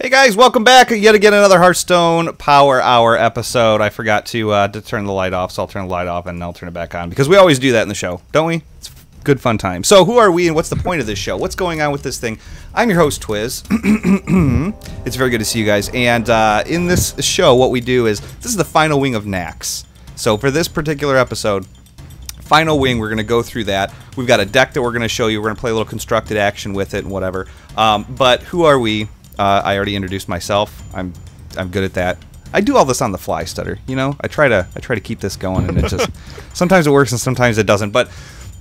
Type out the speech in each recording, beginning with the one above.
Hey guys, welcome back yet again another Hearthstone Power Hour episode. I forgot to turn the light off, so I'll turn the light off and I'll turn it back on because we always do that in the show, don't we? It's good fun time. So who are we and what's the point of this show? What's going on with this thing? I'm your host, Twiz. It's very good to see you guys. And in this show, what we do is, this is the final Wing of Naxx. So for this particular episode, Final Wing, we're going to go through that. We've got a deck that we're going to show you. We're going to play a little constructed action with it and whatever. But who are we? I already introduced myself. I'm good at that. I do all this on the fly, Stutter. You know, I try to keep this going, and it just sometimes it works and sometimes it doesn't. But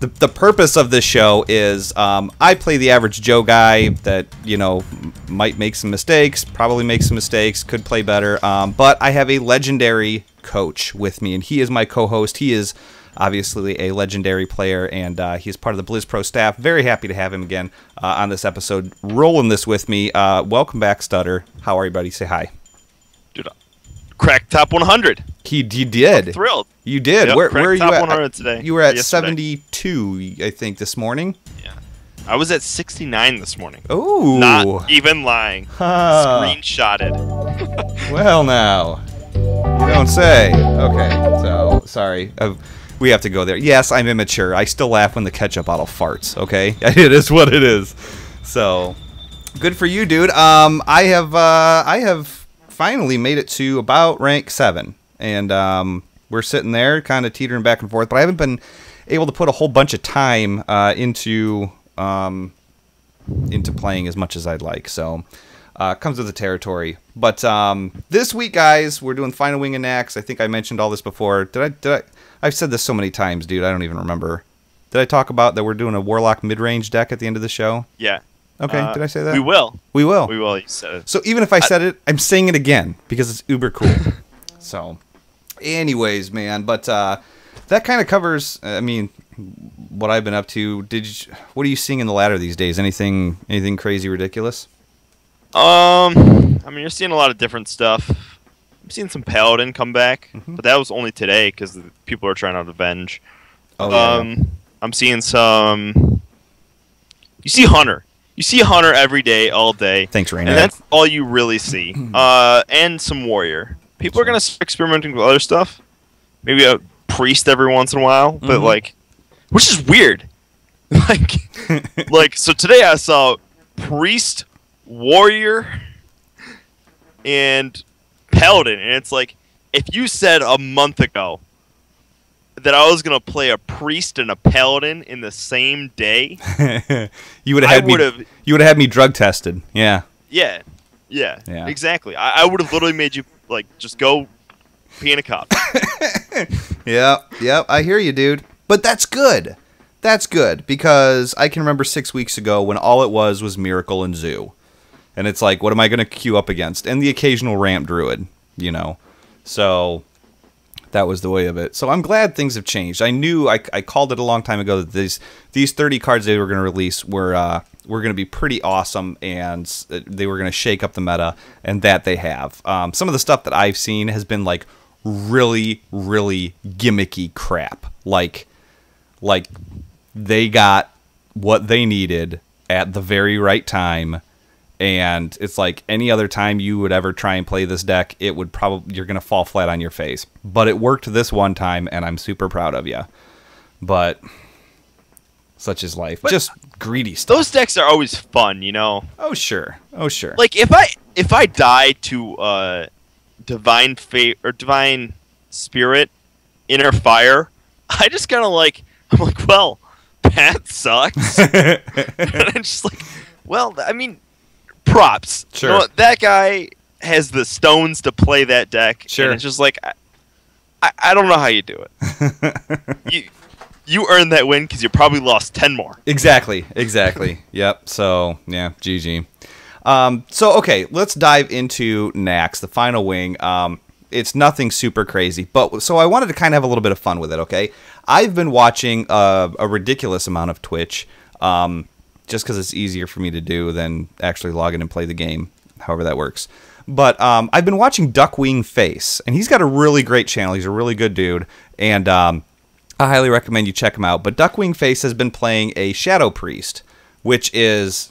the purpose of this show is I play the average Joe guy that, you know, might make some mistakes, probably make some mistakes, could play better. But I have a legendary coach with me, and he is my co-host. He is obviously a legendary player, and he's part of the BlizzPro staff. Very happy to have him again on this episode, rolling this with me. Welcome back, Stutter. How are you, buddy? Say hi. Dude, cracked top 100. You did. I'm thrilled. You did. Yep, where are you top at? 100 today. You were at yesterday. 72, I think, this morning. Yeah. I was at 69 this morning. Oh. Not even lying. Screenshotted. Well, now. You don't say. Okay, so, sorry. We have to go there. Yes, I'm immature. I still laugh when the ketchup bottle farts, okay? It is what it is. So, good for you, dude. I have finally made it to about rank 7. And we're sitting there kind of teetering back and forth. But I haven't been able to put a whole bunch of time into playing as much as I'd like. So, comes with the territory. But this week, guys, we're doing Final Wing of Naxx. I think I mentioned all this before. Did I? I've said this so many times, dude. I don't even remember. Did I talk about that we're doing a Warlock mid-range deck at the end of the show? Yeah. Okay, did I say that? We will. We will. We will. You said it. So even if I said it, I'm saying it again because it's uber cool. So, anyways, man. But that kind of covers, I mean, what I've been up to. What are you seeing in the ladder these days? Anything crazy, ridiculous? I mean, you're seeing a lot of different stuff. I'm seeing some Paladin come back, but that was only today because people are trying to avenge. Oh, yeah. I'm seeing some. You see Hunter. You see Hunter every day, all day. Thanks, Rainer. And that's all you really see. And some Warrior. People are gonna start experimenting with other stuff. Maybe a Priest every once in a while, but like, which is weird. like so today I saw Priest, Warrior, and Paladin, and it's like, if you said a month ago that I was gonna play a Priest and a Paladin in the same day, you would have had me drug tested. Yeah, exactly. I would have literally made you like just go pee in a cup. Yep, I hear you, dude. But that's good. That's good because I can remember 6 weeks ago when all it was Miracle and Zoo. And it's like, what am I going to queue up against? And the occasional ramp druid, you know. So that was the way of it. So I'm glad things have changed. I knew, I called it a long time ago that these 30 cards they were going to release were going to be pretty awesome, and they were going to shake up the meta, and that they have. Some of the stuff that I've seen has been like really, really gimmicky crap. Like they got what they needed at the very right time. And it's like any other time you would ever try and play this deck, it would you're going to fall flat on your face. But it worked this one time, and I'm super proud of you. But such is life. Just greedy stuff. Those decks are always fun, you know? Oh, sure. Oh, sure. Like, if I die to Divine Fate or Divine Spirit, Inner Fire, I just kind of like, I'm like, well, that sucks. And I'm just like, well, I mean, props. Sure. You know what? That guy has the stones to play that deck. Sure. And it's just like, I don't know how you do it. you earned that win because you probably lost 10 more. Exactly. Yep. So, yeah, GG. So, okay, let's dive into Naxx, the Final Wing. It's nothing super crazy, but so I wanted to kind of have a little bit of fun with it, okay? I've been watching a ridiculous amount of Twitch, just because it's easier for me to do than actually log in and play the game, however that works. But I've been watching Duckwing Face, and he's got a really great channel. He's a really good dude, and I highly recommend you check him out. But Duckwing Face has been playing a Shadow Priest, which is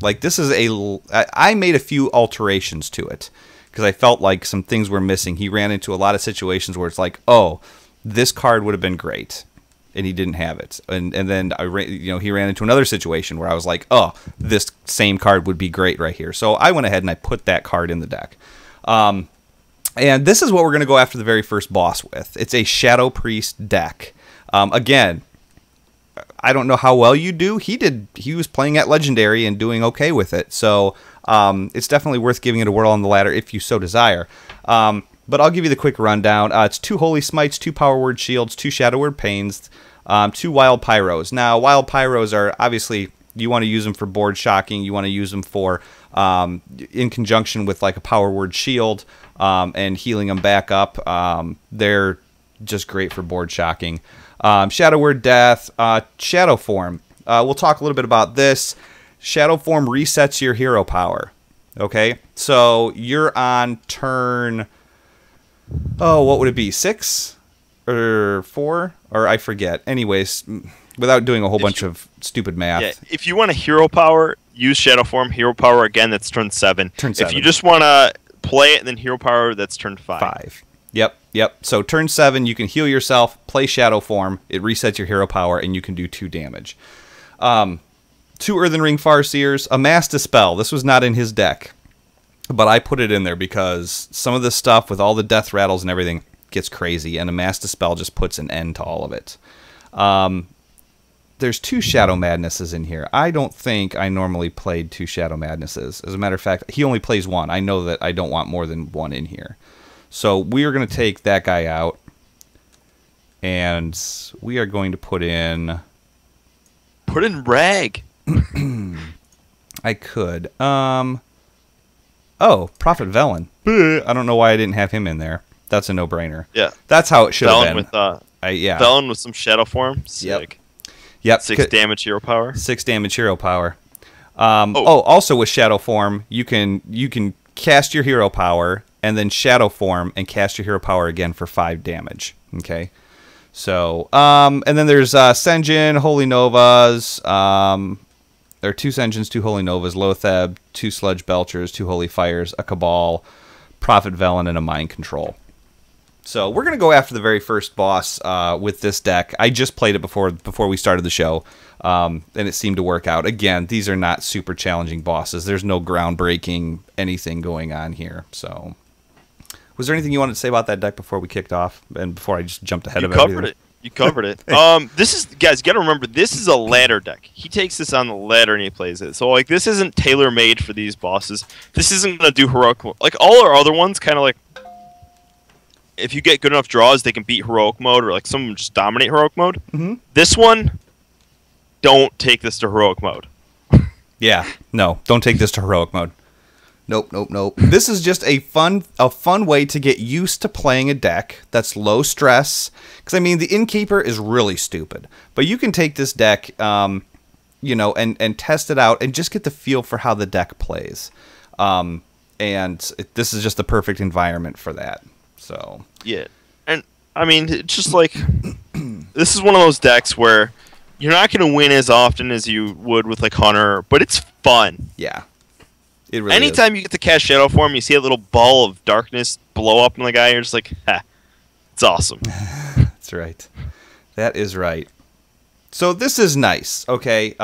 Like, this is I made a few alterations to it because I felt like some things were missing. He ran into a lot of situations where it's like, oh, this card would have been great, and he didn't have it. And then he ran into another situation where I was like, oh, this same card would be great right here. So I went ahead and I put that card in the deck. And this is what we're going to go after the very first boss with. It's a Shadow Priest deck. Again, I don't know how well you do. He was playing at Legendary and doing okay with it. So it's definitely worth giving it a whirl on the ladder if you so desire. But I'll give you the quick rundown. It's 2 Holy Smites, 2 Power Word Shields, 2 Shadow Word Pains, 2 Wild Pyros. Now, Wild Pyros are obviously, you want to use them for board shocking. You want to use them for, in conjunction with like a Power Word Shield and healing them back up. They're just great for board shocking. Shadow Word Death, Shadow Form. We'll talk a little bit about this. Shadow Form resets your hero power. Okay, so you're on turn... Oh, what would it be? 6 or 4? Or I forget. Anyways, without doing a whole bunch of stupid math. Yeah, if you want a hero power, use Shadow Form. Hero power again, that's turn 7. Turn 7. If you just want to play it, then hero power, that's turn 5. 5. Yep. So turn 7, you can heal yourself, play Shadow Form, it resets your hero power, and you can do 2 damage. 2 Earthen Ring Farseers, a Mass Dispel. This was not in his deck, but I put it in there because some of this stuff with all the death rattles and everything gets crazy, and a Mass Dispel just puts an end to all of it. There's 2 Shadow Madnesses in here. I don't think I normally played 2 Shadow Madnesses. As a matter of fact, he only plays 1. I know that I don't want more than 1 in here. So we are going to take that guy out, and we are going to put in... Put in Rag. I could. Oh, Prophet Velen. I don't know why I didn't have him in there. That's a no-brainer. Yeah. That's how it should have been. With, yeah. Velen with some Shadow Form. Sick. Yep. 6 damage hero power. 6 damage hero power. Also with Shadow Form, you can cast your hero power and then Shadow Form and cast your hero power again for 5 damage. Okay. So, and then there's Senjin, Holy Novas. There are 2 Senjins, 2 Holy Novas, Lotheb, 2 Sludge Belchers, 2 Holy Fires, a Cabal, Prophet Velen, and a Mind Control. So we're going to go after the very first boss with this deck. I just played it before we started the show, and it seemed to work out. Again, these are not super challenging bosses. There's no groundbreaking anything going on here. So, was there anything you wanted to say about that deck before we kicked off, and before I just jumped ahead of everything? You covered it. This is, guys, you got to remember, this is a ladder deck. He takes this on the ladder and he plays it. So, like, this isn't tailor-made for these bosses. This isn't going to do heroic mode. Like, all our other ones, kind of like, if you get good enough draws, they can beat heroic mode, or, like, some of them just dominate heroic mode. Mm-hmm. This one, don't take this to heroic mode. Yeah, no, don't take this to heroic mode. Nope. This is just a fun way to get used to playing a deck that's low stress. Because, I mean, the Innkeeper is really stupid. But you can take this deck, and test it out and just get the feel for how the deck plays. This is just the perfect environment for that. So yeah. And, I mean, it's just like, this is one of those decks where you're not going to win as often as you would with, like, Hunter, but it's fun. Yeah. It really Anytime you get to cast Shadow Form, you see a little ball of darkness blow up on the guy, you're just like, ha, it's awesome. That's right. That is right. So this is nice, okay?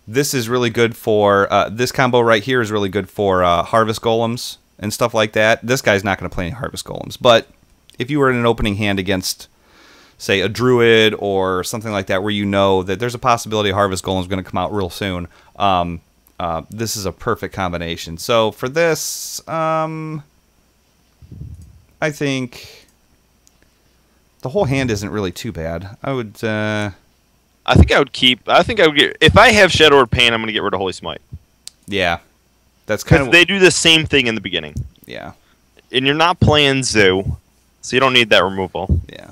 This is really good for, this combo right here is really good for Harvest Golems and stuff like that. This guy's not going to play any Harvest Golems, but if you were in an opening hand against, say, a Druid or something like that, where you know that there's a possibility Harvest Golem's going to come out real soon, this is a perfect combination. So for this, I think the whole hand isn't really too bad. I would. I think I would keep. I think I would get. If I have Shadow or Pain, I'm going to get rid of Holy Smite. Yeah, that's kind of. They do the same thing in the beginning. Yeah. And you're not playing Zoo, so you don't need that removal. Yeah.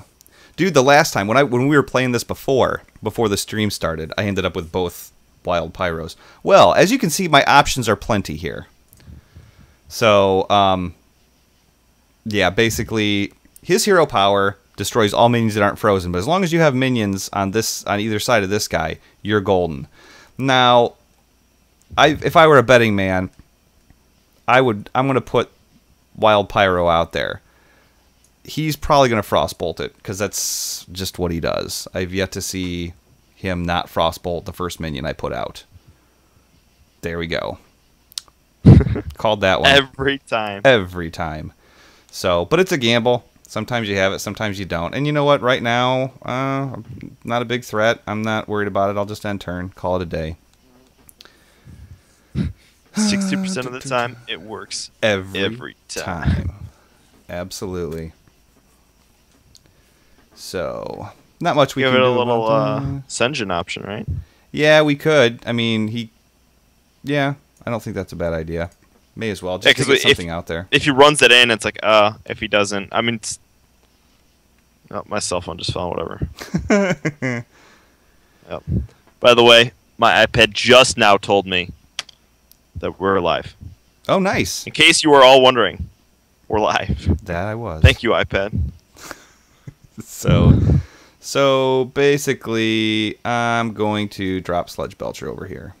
Dude, the last time when we were playing this before the stream started, I ended up with both Wild Pyros. Well, as you can see, my options are plenty here. So, yeah, basically, his hero power destroys all minions that aren't frozen, but as long as you have minions on either side of this guy, you're golden. Now, if I were a betting man, I'm going to put Wild Pyro out there. He's probably going to Frostbolt it, because that's just what he does. I've yet to see him not Frostbolt the first minion I put out. There we go. Called that one. Every time. Every time. So, but it's a gamble. Sometimes you have it, sometimes you don't. And you know what? Right now, not a big threat. I'm not worried about it. I'll just end turn. Call it a day. 60% of the time, it works. Every time. Absolutely. So, not much we Give can it do a little about Senjin option, right? Yeah, we could. I mean, yeah, I don't think that's a bad idea. May as well just to get something out there. If he runs it in, it's like, if he doesn't, I mean, my cell phone just fell. Whatever. Yep. By the way, my iPad just now told me that we're live. Oh, nice. In case you were all wondering, we're live. That I was. Thank you, iPad. So basically, I'm going to drop Sludge Belcher over here.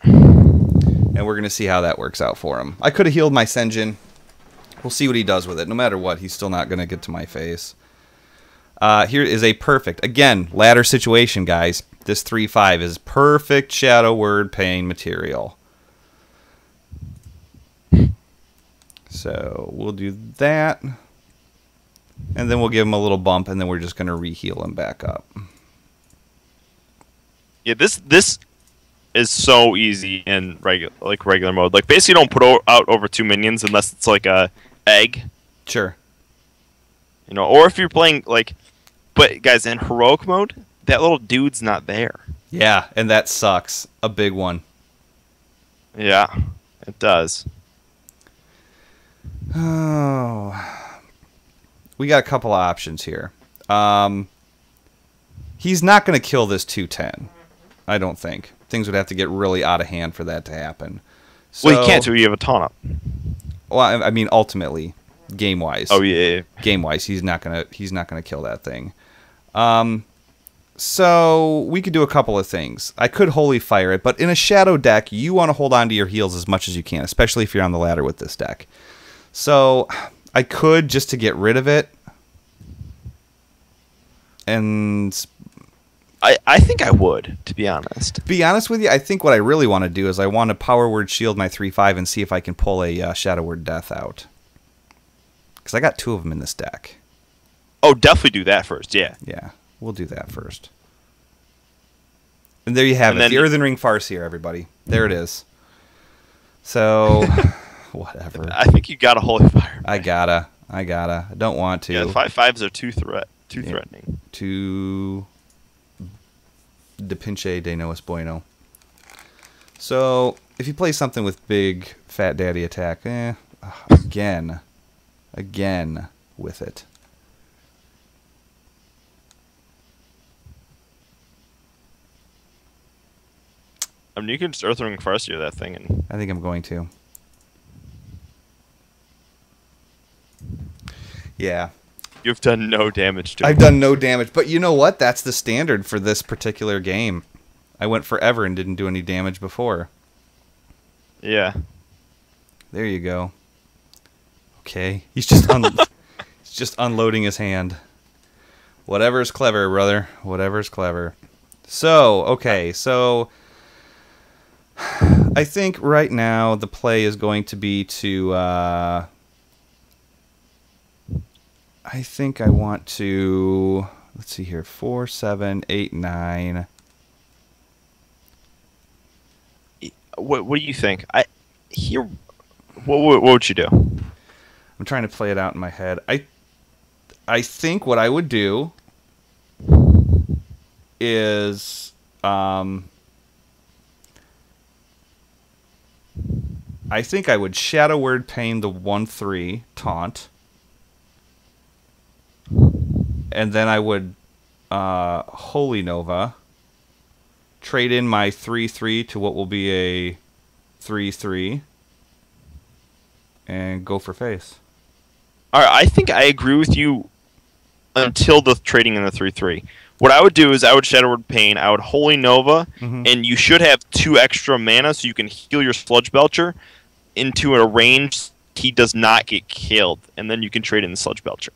And we're going to see how that works out for him. I could have healed my Senjin. We'll see what he does with it. No matter what, he's still not going to get to my face. Here is a perfect, again, ladder situation, guys. This 3/5 is perfect Shadow Word Pain material. So we'll do that. And then we'll give him a little bump, and then we're just going to re-heal him back up. Yeah, this is so easy in regular mode. Like, basically, you don't put out over 2 minions unless it's like a egg. Sure. You know, or if you're playing like, but guys, in heroic mode, that little dude's not there. Yeah, and that sucks. A big one. Yeah, it does. Oh. We got a couple of options here. He's not going to kill this 210. I don't think. Things would have to get really out of hand for that to happen. So, Well, he can't do it. You have a taunt up. Well, I mean, ultimately, game-wise. Oh yeah. Game-wise, he's not gonna kill that thing. So we could do a couple of things. I could Holy Fire it, but in a Shadow deck, you want to hold on to your heals as much as you can, especially if you're on the ladder with this deck. So I could, just to get rid of it, and I think I would, to be honest. To be honest with you, I think what I really want to do is I want to Power Word Shield my 3/5 and see if I can pull a Shadow Word Death out. Because I got 2 of them in this deck. Oh, definitely do that first, yeah. Yeah, we'll do that first. And there you have it. The Earthen Ring Farseer, everybody. There it is. So, whatever. I think you got a Holy Fire. I gotta. I don't want to. Yeah, the 5/5s are too threatening. Too de pinche de no es bueno. So, if you play something with big Fat Daddy attack, again with it. I mean, you can just Earthring Farseer that thing, and I think I'm going to. Yeah. You've done no damage to it. I've done no damage, but you know what? That's the standard for this particular game. I went forever and didn't do any damage before. Yeah. There you go. Okay. He's just he's just unloading his hand. Whatever's clever, brother. Whatever's clever. So, okay. So, I think right now the play is going to be to... I think I want to... Let's see here. 4, 7, 8, 9... What do you think? What would you do? I'm trying to play it out in my head. I think what I would do is I think I would Shadow Word Pain the 1/3 taunt, and then I would Holy Nova, trade in my 3/3 to what will be a 3/3, and go for face. All right, I think I agree with you until the trading in the 3/3. What I would do is I would Shadow Word Pain, I would Holy Nova, Mhm. and you should have 2 extra mana so you can heal your Sludge Belcher into a range he does not get killed, and then you can trade in the Sludge Belcher.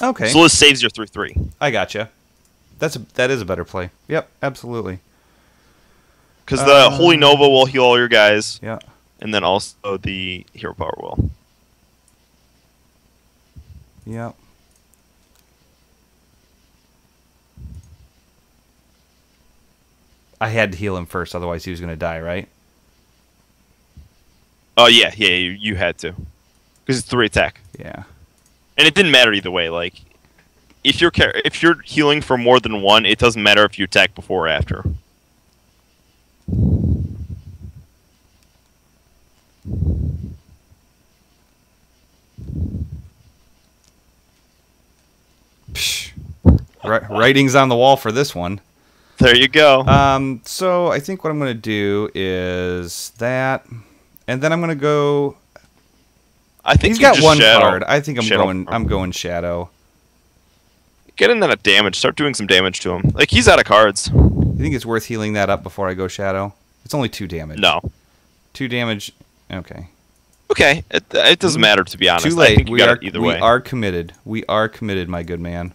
Okay. So this saves your 3/3. I gotcha. That is a better play. Yep, absolutely. Because the Holy Nova will heal all your guys, Yeah. and then also the Hero Power will. Yep. I had to heal him first, otherwise he was going to die, right? Oh yeah, you had to, because it's 3 attack, Yeah. and it didn't matter either way. Like, if you're healing for more than 1, it doesn't matter if you attack before or after. Psh. Writing's on the wall for this one. There you go. So I think what I'm going to do is that, and then I'm going to go. I think He's got just one Shadow. card. I think Shadow. I'm going Shadow. Get in that damage. Start doing some damage to him. Like, he's out of cards. You think it's worth healing that up before I go Shadow? It's only 2 damage. No. 2 damage. Okay. Okay, it doesn't matter, to be honest. Too late. I think you got it either way. We are committed. We are committed, my good man.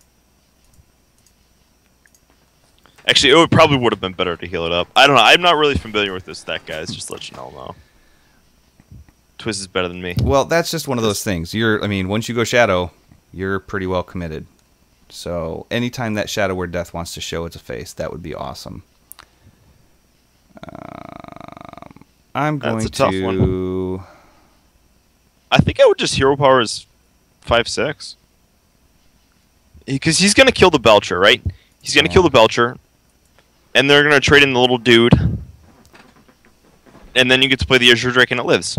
Actually, it probably would have been better to heal it up. I don't know. I'm not really familiar with this deck, guys. Just to let you all know. Twist is better than me. Well, that's just one of those things. I mean, once you go Shadow, you're pretty well committed. So anytime that Shadow Word Death wants to show its face, that would be awesome. I'm going That's a tough to. one. I think I would just Hero Power as 5/6. Because he's going to kill the Belcher, right? He's going to kill the Belcher. And they're going to trade in the little dude. And then you get to play the Azure Drake and it lives.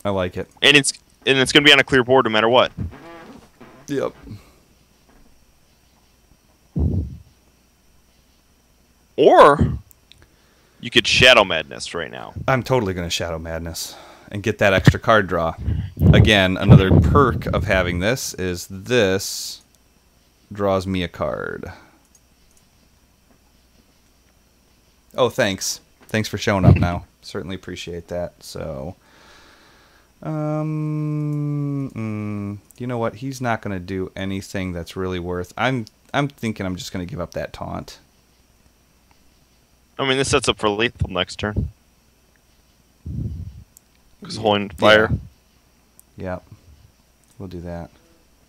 I like it. And it's going to be on a clear board no matter what. Yep. Or you could Shadow Madness right now. I'm totally going to Shadow Madness and get that extra card draw. Again, another perk of having this is this draws me a card. Oh, thanks. Thanks for showing up now. Certainly appreciate that. So, you know what? He's not going to do anything that's really worth. I'm thinking I'm just going to give up that taunt. I mean, this sets up for lethal next turn. Because Holy Fire. Yeah. Yep. We'll do that.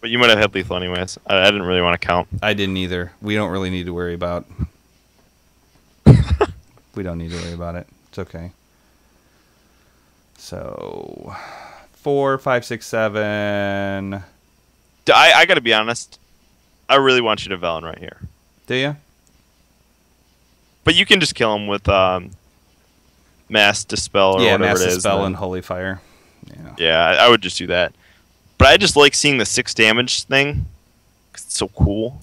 But you might have had lethal anyways. I didn't really want to count. I didn't either. We don't really need to worry about. We don't need to worry about it. It's okay. So, 4, 5, 6, 7. I got to be honest. I really want you to Velen right here. Do you? But you can just kill him with Mass Dispel or Yeah, whatever Mass it is. Dispel and Holy Fire. Yeah. Yeah, I would just do that. But I just like seeing the 6 damage thing. 'Cause it's so cool.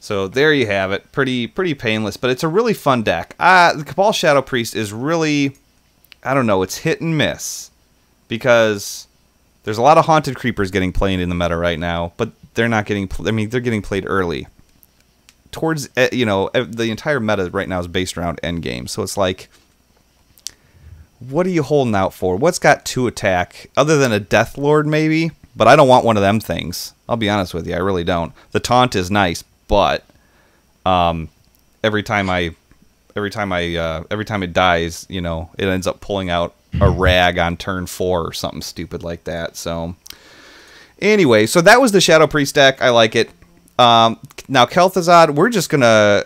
So there you have it. Pretty painless, but it's a really fun deck. The Cabal Shadow Priest is really, I don't know, it's hit and miss. Because there's a lot of Haunted Creepers getting played in the meta right now, but they're not getting, I mean, they're getting played early. Towards, you know, the entire meta right now is based around endgame. So it's like, what are you holding out for? What's got 2 attack? Other than a Death Lord, maybe? But I don't want one of them things. I'll be honest with you, I really don't. The taunt is nice, but every time it dies, you know, it ends up pulling out a rag on turn 4 or something stupid like that. So anyway, so that was the Shadow Priest deck. I like it. Now Kel'Thuzad, we're just gonna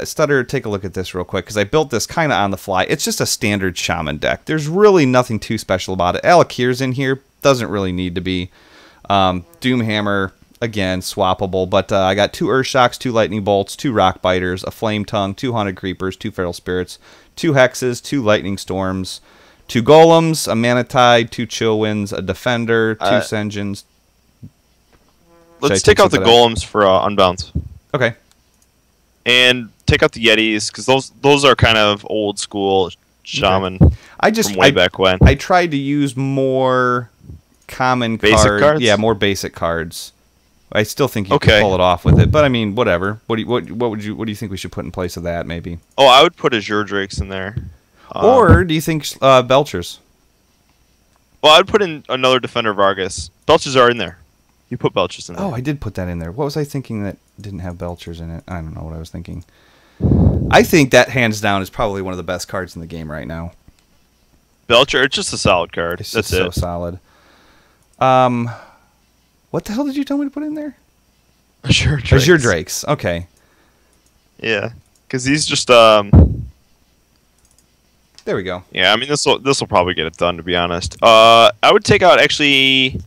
Stutter, take a look at this real quick because I built this kind of on the fly. It's just a standard Shaman deck. There's really nothing too special about it. Alakir's in here, doesn't really need to be. Doomhammer, again, swappable, but I got 2 Earthshocks, 2 Lightning Bolts, 2 Rock Biters, a Flame Tongue, 2 Haunted Creepers, 2 Feral Spirits, 2 Hexes, 2 Lightning Storms, 2 Golems, a Mana Tide, 2 Chill Winds, a Defender, 2 Senjins. Let's take out the Golems for Unbounce. Okay. And take out the Yetis, because those are kind of old school Shaman. Okay. from way back when. I tried to use more common cards. Yeah, more basic cards. I still think you can pull it off with it, but I mean, whatever. What do you think we should put in place of that? Maybe. Oh, I would put Azure Drakes in there. Or do you think Belchers? Well, I'd put in another Defender Vargas. Belchers are in there. You put Belchers in there. Oh, I did put that in there. What was I thinking that didn't have Belchers in it? I don't know what I was thinking. I think that hands down is probably one of the best cards in the game right now. Belcher, it's just a solid card. It's That's just so solid. What the hell did you tell me to put in there? Azure Drakes. Azure Drakes. Okay. Yeah, because these just There we go. Yeah, I mean this will probably get it done, to be honest. I would take out actually.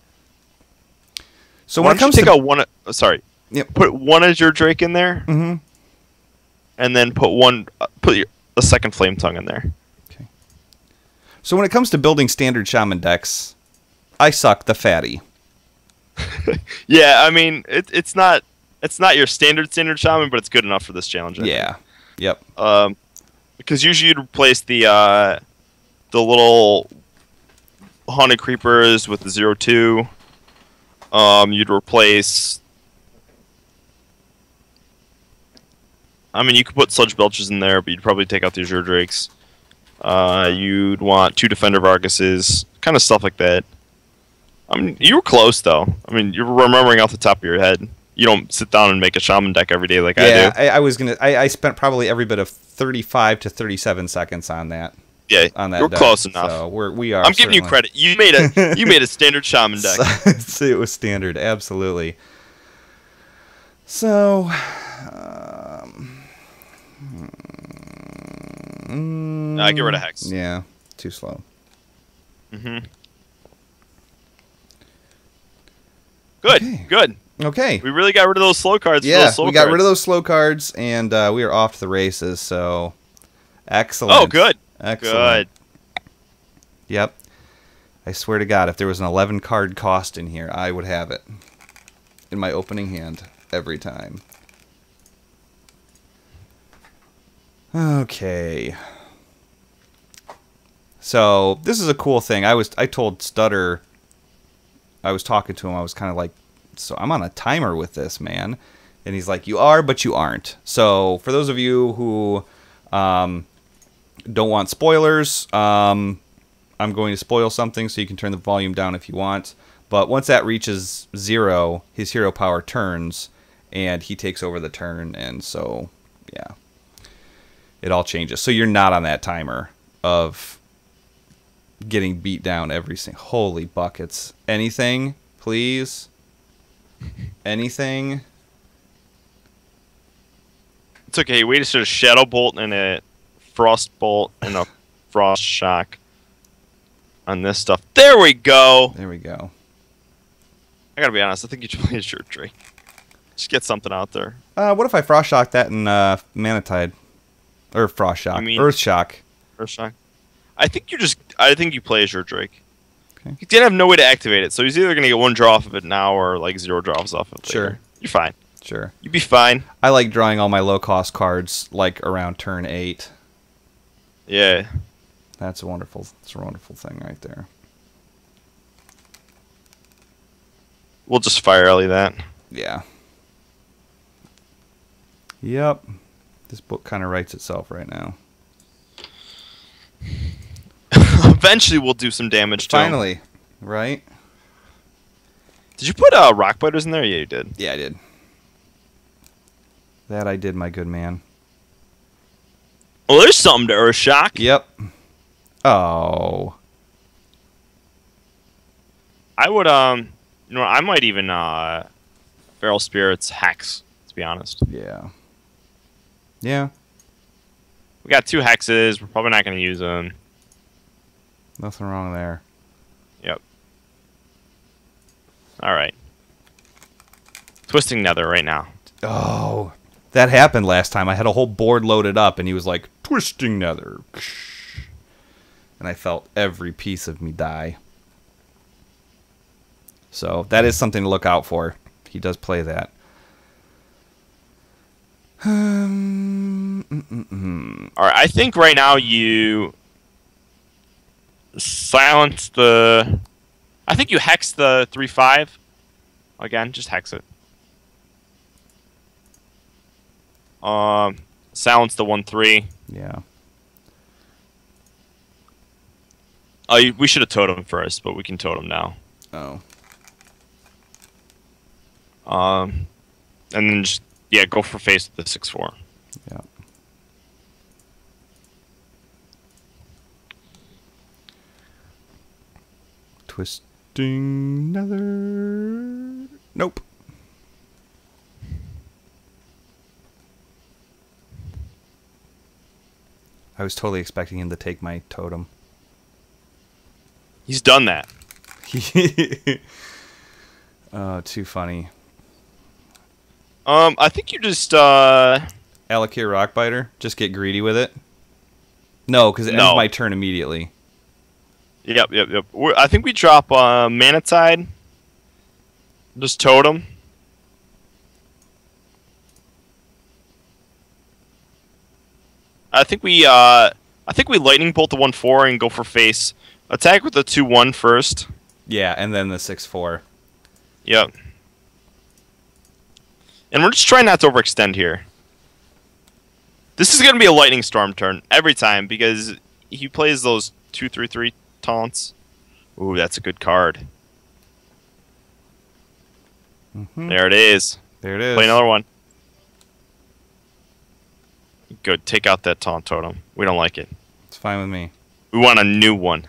So when it comes take out one, sorry. Yep. Put one Azure Drake in there. Mm-hmm. And then put a second Flame Tongue in there. Okay. So when it comes to building standard Shaman decks, I suck the fatty. Yeah, I mean it's not your standard Shaman, but it's good enough for this challenge. Yeah. Yep. Because usually you'd replace the little Haunted Creepers with the 0/2. You'd replace. I mean, you could put Sludge Belchers in there, but you'd probably take out the Azure Drakes. You'd want 2 Defender Vargases, kind of stuff like that. I mean, you were close, though. I mean, you're remembering off the top of your head. You don't sit down and make a Shaman deck every day like I do. Yeah, I was gonna. I spent probably every bit of 35 to 37 seconds on that. Yeah, on that you're deck. close enough. So we are. I'm giving you credit. You made a standard Shaman deck. It was standard, absolutely. So. Get rid of Hex. Yeah, too slow. Mm-hmm. Good, good. Okay. We really got rid of those slow cards. Yeah, we got rid of those slow cards, and we are off to the races, so excellent. Oh, good. Excellent. Good. Yep. I swear to God, if there was an 11-card cost in here, I would have it in my opening hand every time. Okay. So this is a cool thing. I told Stutter, I was talking to him, I was kind of like, so I'm on a timer with this, man. And he's like, you are, but you aren't. So for those of you who don't want spoilers, I'm going to spoil something so you can turn the volume down if you want. But once that reaches 0, his hero power turns, and he takes over the turn, and so, yeah. It all changes. So you're not on that timer of getting beat down every single... Holy buckets. Anything, please? Anything? It's okay. We just did a Shadow Bolt and a Frost Bolt and a Frost Shock on this stuff. There we go. There we go. I gotta be honest. I think you should play a Shirt Tree. Just get something out there. What if I Frost Shock that in Manatide? Or Frost Shock. Earth Shock. Earth Shock. I think you play Azure Drake. Okay. He didn't have no way to activate it, so he's either gonna get 1 draw off of it now or like 0 draws off of it later. Sure. You're fine. Sure. You'd be fine. I like drawing all my low-cost cards like around turn 8. Yeah. That's a wonderful thing right there. We'll just fire alley that. Yeah. Yep. This book kind of writes itself right now. Eventually, we'll do some damage to him. Finally, right? Did you put Rock Biters in there? Yeah, you did. Yeah, I did. That I did, my good man. Well, there's something to Earth Shock. Yep. Oh. I would, I might even Feral Spirits Hex, to be honest. Yeah. Yeah. We got 2 hexes. We're probably not going to use them. Nothing wrong there. Yep. All right. Twisting Nether right now. Oh. That happened last time. I had a whole board loaded up, and he was like, Twisting Nether. And I felt every piece of me die. So that is something to look out for. He does play that. All right, I think right now you silence the... I think you hex the 3/5. Again, just hex it. Silence the 1/3. Yeah. We should have totem first, but we can totem now. Oh. And then just, yeah, go for face with the 6/4. Yeah. Twisting Nether. Nope. I was totally expecting him to take my totem. He's done that. Oh, too funny. I think you just Alakir Rockbiter. Just get greedy with it. No, because it ends my turn immediately. Yep. I think we drop Mana Tide. Just totem. I think we lightning bolt the 1/4 and go for face. Attack with the 2/1 first. Yeah, and then the 6/4. Yep. And we're just trying not to overextend here. This is going to be a lightning storm turn every time because he plays those 2/3/3 taunts. Ooh, that's a good card. There it is. There it is. Play another one. Good. Take out that taunt totem. We don't like it. It's fine with me. We want a new one.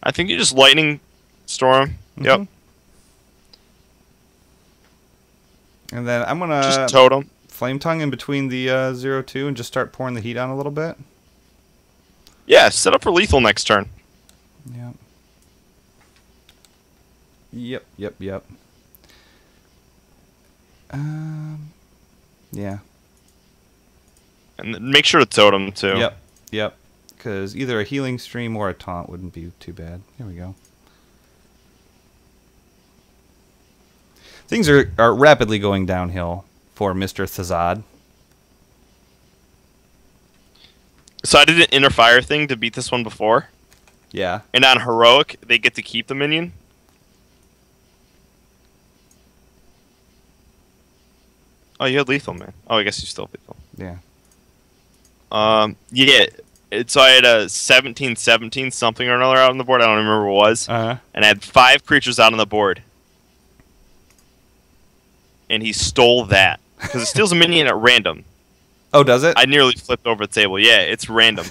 I think you just lightning storm. Yep. And then I'm gonna just totem flame tongue in between the 0-2 and just start pouring the heat on a little bit. Yeah, set up for lethal next turn. Yep. Yep. Yeah. And make sure to totem too. Yep. Because either a healing stream or a taunt wouldn't be too bad. Here we go. Things are rapidly going downhill for Mr. Thazad. So I did an inner fire thing to beat this one before. Yeah. And on heroic, they get to keep the minion. Oh, you had lethal, man. Oh, I guess you still lethal. Yeah. Yeah. So I had a 17/17 something or another out on the board. I don't remember what it was. And I had 5 creatures out on the board. And he stole that because it steals a minion at random. Oh, does it? I nearly flipped over the table. Yeah, it's random.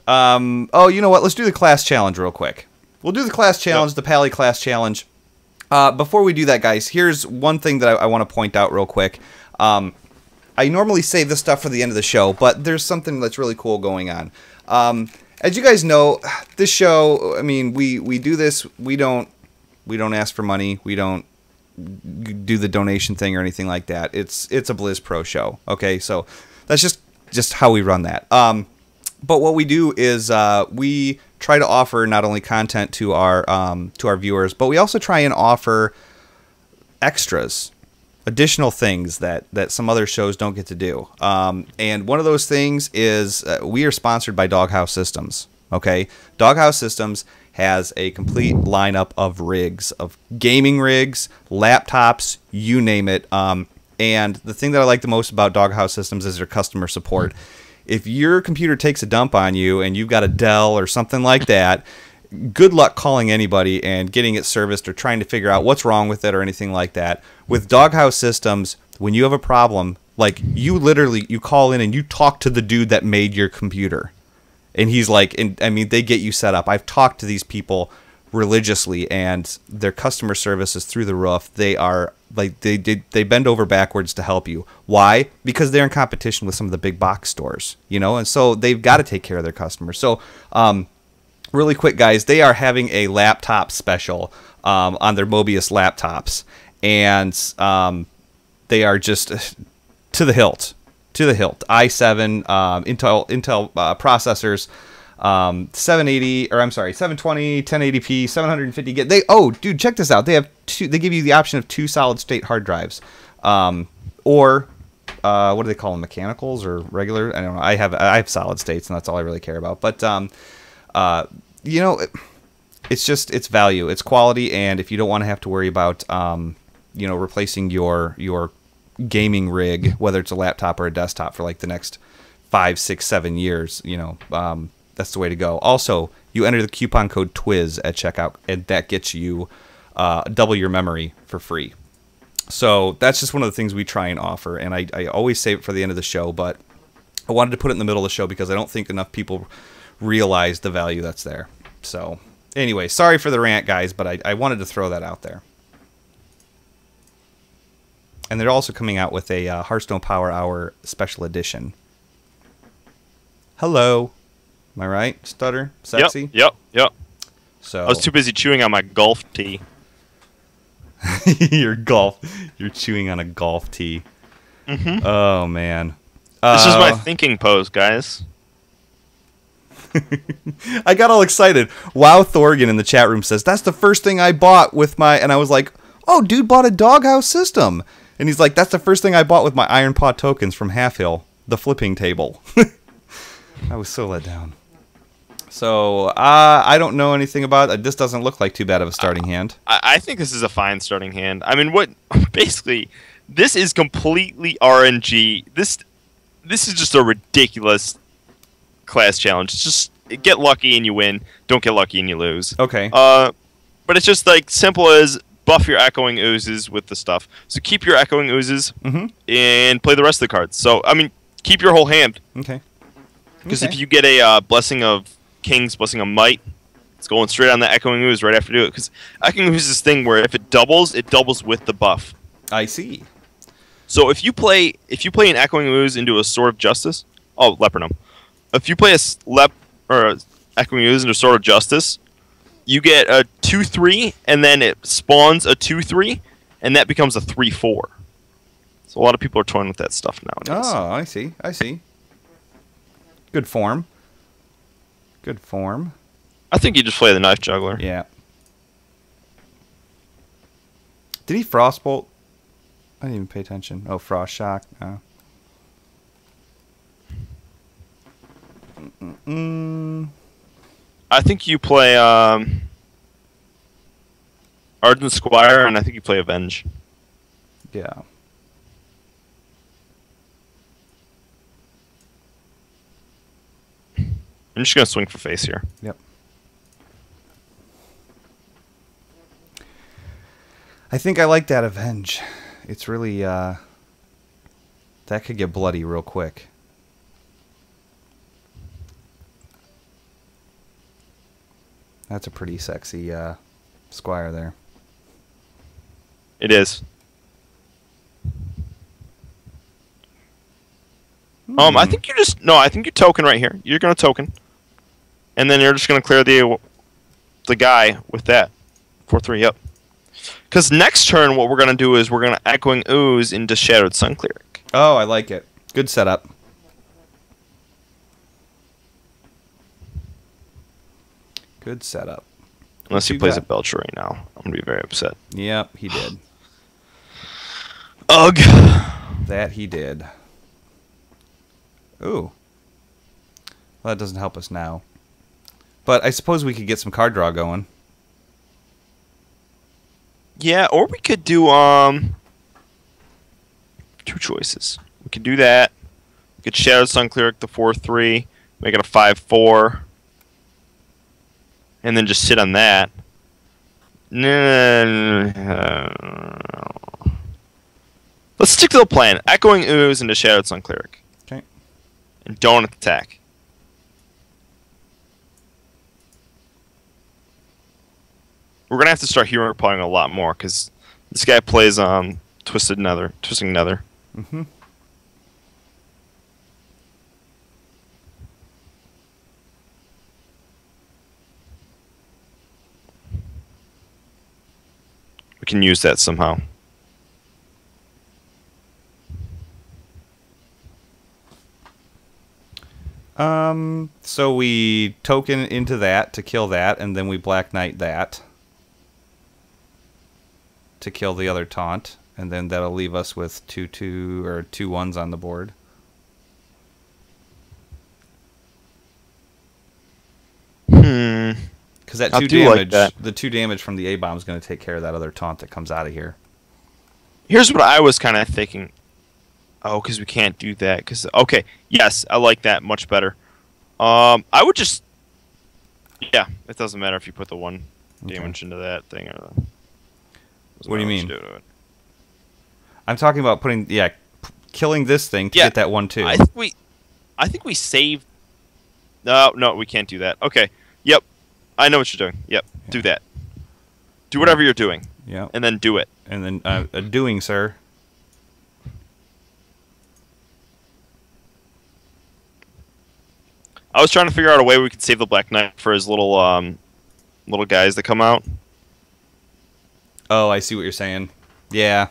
Oh, you know what? Let's do the class challenge real quick. We'll do the class challenge, the Pally class challenge. Before we do that, guys, here's one thing that I want to point out real quick. I normally save this stuff for the end of the show, but there's something that's really cool going on. As you guys know, this show, I mean, we do this. We don't ask for money. We don't do the donation thing or anything like that. It's a BlizzPro show. Okay, so that's just how we run that. But what we do is we try to offer not only content to our viewers, but we also try and offer extras, additional things that some other shows don't get to do. And one of those things is we are sponsored by Doghouse Systems. Okay, Doghouse Systems has a complete lineup of rigs, of gaming rigs, laptops, you name it. And the thing that I like the most about Doghouse Systems is their customer support. If your computer takes a dump on you and you've got a Dell or something like that, good luck calling anybody and getting it serviced or trying to figure out what's wrong with it or anything like that. With Doghouse Systems, when you have a problem, like you call in and you talk to the dude that made your computer. And he's like, I mean, they get you set up. I've talked to these people religiously, and their customer service is through the roof. They are like they bend over backwards to help you. Why? Because they're in competition with some of the big box stores, you know, and so they've got to take care of their customers. So, really quick, guys, they are having a laptop special on their Mobius laptops, and they are just to the hilt. i7 Intel processors, 720, 1080p, 750 gig. Dude, check this out. They give you the option of 2 solid state hard drives, or what do they call them? Mechanicals or regular? I don't know. I have solid states, and that's all I really care about. But you know, it's value, it's quality, and if you don't want to have to worry about you know, replacing your gaming rig, whether it's a laptop or a desktop, for like the next 5, 6, 7 years, you know, that's the way to go. Also, you enter the coupon code TWIZ at checkout, and that gets you double your memory for free. So that's just one of the things we try and offer, and I always save it for the end of the show, but I wanted to put it in the middle of the show because I don't think enough people realize the value that's there. So anyway, sorry for the rant, guys, but I wanted to throw that out there. And they're also coming out with a Hearthstone Power Hour Special Edition. Hello. Am I right? Stutter? Sexy? Yep. So I was too busy chewing on my golf tee. You're chewing on a golf tee. Mm-hmm. Oh, man. This is my thinking pose, guys. I got all excited. Wow Thorgan in the chat room says, that's the first thing I bought with my... And I was like, oh, dude bought a doghouse system. And he's like, that's the first thing I bought with my Iron Paw tokens from Half Hill, the flipping table. I was so let down. So, I don't know anything about it. This doesn't look like too bad of a starting hand. I think this is a fine starting hand. I mean, basically, this is completely RNG. This is just a ridiculous class challenge. It's just get lucky and you win. Don't get lucky and you lose. Okay. But it's just like simple as buff your Echoing Oozes with the stuff. So keep your Echoing Oozes and play the rest of the cards. So, I mean, keep your whole hand. Okay. Because if you get a Blessing of Kings, Blessing of Might, it's going straight on the Echoing Ooze right after you do it. Because Echoing Ooze is this thing where if it doubles with the buff. I see. So if you play an Echoing Ooze into a Sword of Justice, Leper Gnome. If you play a Echoing Ooze into Sword of Justice, you get a 2/3, and then it spawns a 2/3, and that becomes a 3/4. So a lot of people are toying with that stuff nowadays. Oh, I see. I see. Good form. Good form. I think you just play the Knife Juggler. Yeah. Did he Frostbolt? I didn't even pay attention. Oh, Frost Shock. Oh. I think you play Ardent Squire, and I think you play Avenge. Yeah. I'm just going to swing for face here. Yep. I think I like that Avenge. It's really, that could get bloody real quick. That's a pretty sexy Squire there. It is. I think I think you token right here. You're going to token. And then you're just going to clear the guy with that. 4/3, yep. Because next turn, what we're going to do is we're going to Echoing Ooze into Shadowed Sun Cleric. Oh, I like it. Good setup. Good setup. Unless he plays a Belcher right now. I'm going to be very upset. Yep, he did. Ugh. That he did. Ooh. Well, that doesn't help us now. But I suppose we could get some card draw going. Yeah, or we could do two choices. We could do that. We could Shadow Sun Cleric the 4/3, make it a 5/4, and then just sit on that. Let's stick to the plan. Echoing Ooze into Shadow Sun Cleric. Okay. And don't attack. We're gonna have to start hero playing a lot more because this guy plays Twisting Nether. Mm-hmm. We can use that somehow. So we token into that to kill that, and then we Black Knight that to kill the other taunt, And then that'll leave us with 2/2 or 2/1s on the board. Because that 2 damage, the 2 damage from the A-bomb is going to take care of that other taunt that comes out of here. Here's what I was kind of thinking. Oh, because we can't do that. Okay, yes, I like that much better. I would just... Yeah, it doesn't matter if you put the 1 damage into that thing. Or what do you mean? I'm talking about putting... Yeah, killing this thing to get that 1/2. I think we saved... No, we can't do that. Okay, yep. I know what you're doing. Yep, do that. Do whatever you're doing. Yeah. And then do it. And then doing, sir. I was trying to figure out a way we could save the Black Knight for his little guys that come out. Oh, I see what you're saying. Yeah.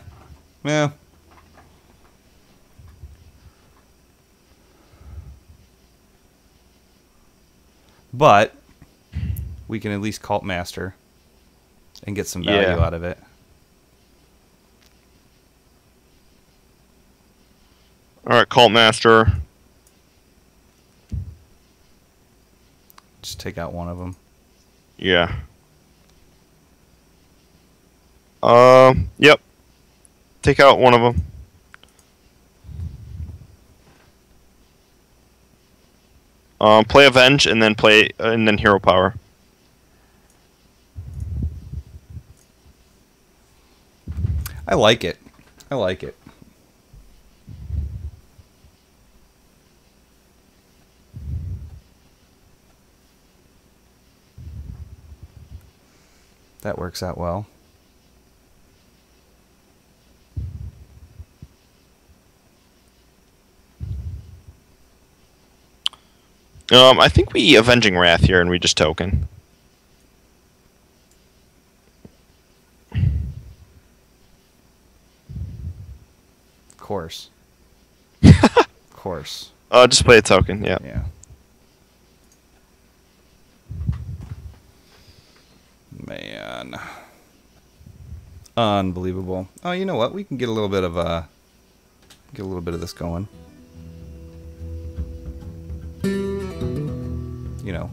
Yeah. But we can at least Cult Master and get some value out of it. Alright, Cult Master. Just take out one of them. Yeah. Yep. Take out one of them. Play Avenge and then Hero Power. I like it. I like it. That works out well. I think we Avenging Wrath here and we just token. Of course. Of course. Just play a token, yeah. Yeah. Man. Unbelievable. Oh, you know what? We can get a little bit of this going. You know,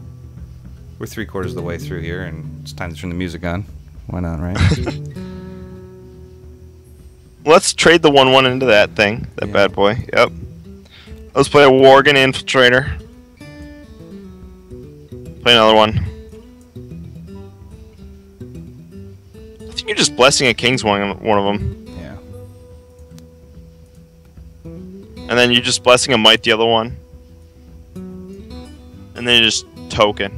we're 3/4 of the way through here, and it's time to turn the music on. Why not, right? Let's trade the 1/1 into that thing, that bad boy. Yep. Let's play a Worgen Infiltrator. Play another one. I think you're just blessing a King's one of them. Yeah. And then you're just blessing a Might the other one. And then you just token.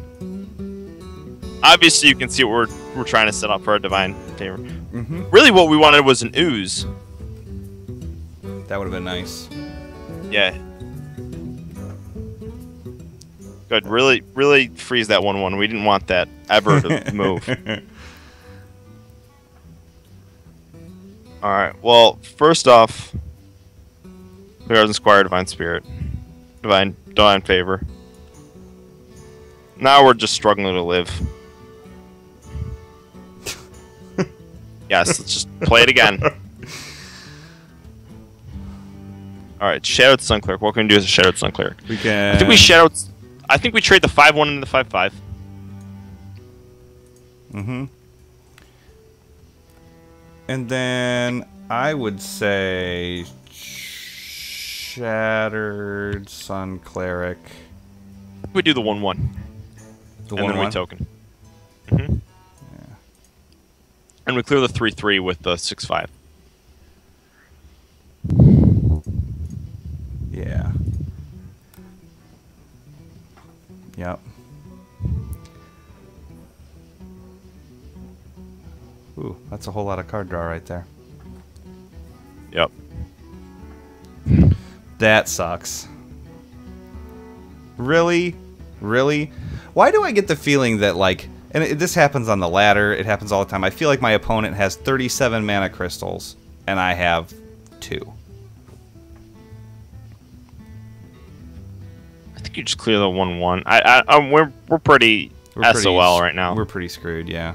Obviously, you can see what we're trying to set up for our Divine Favor. Mm-hmm. Really, what we wanted was an Ooze. That would have been nice. Yeah. Good. Really, really freeze that 1/1. We didn't want that ever to move. All right. Well, first off, Guardian Squire, Divine Spirit, Divine Favor. Now we're just struggling to live. Yes, let's just play it again. Alright, Shadowed Sun Cleric. What can we do as a Shadowed Sun Cleric? We can... I think we trade the 5/1 into the 5/5. Mm-hmm. And then I would say Shattered Sun Cleric. We do the 1/1. The and 1/1? then we token. Mm-hmm. Yeah. And we clear the 3/3 with the 6/5. Yeah. Yep. Ooh, that's a whole lot of card draw right there. Yep. That sucks. Really? Really? Why do I get the feeling that, like, and this happens on the ladder, it happens all the time. I feel like my opponent has 37 mana crystals, and I have 2. I think you just clear the 1/1. We're pretty SOL right now. We're pretty screwed, yeah.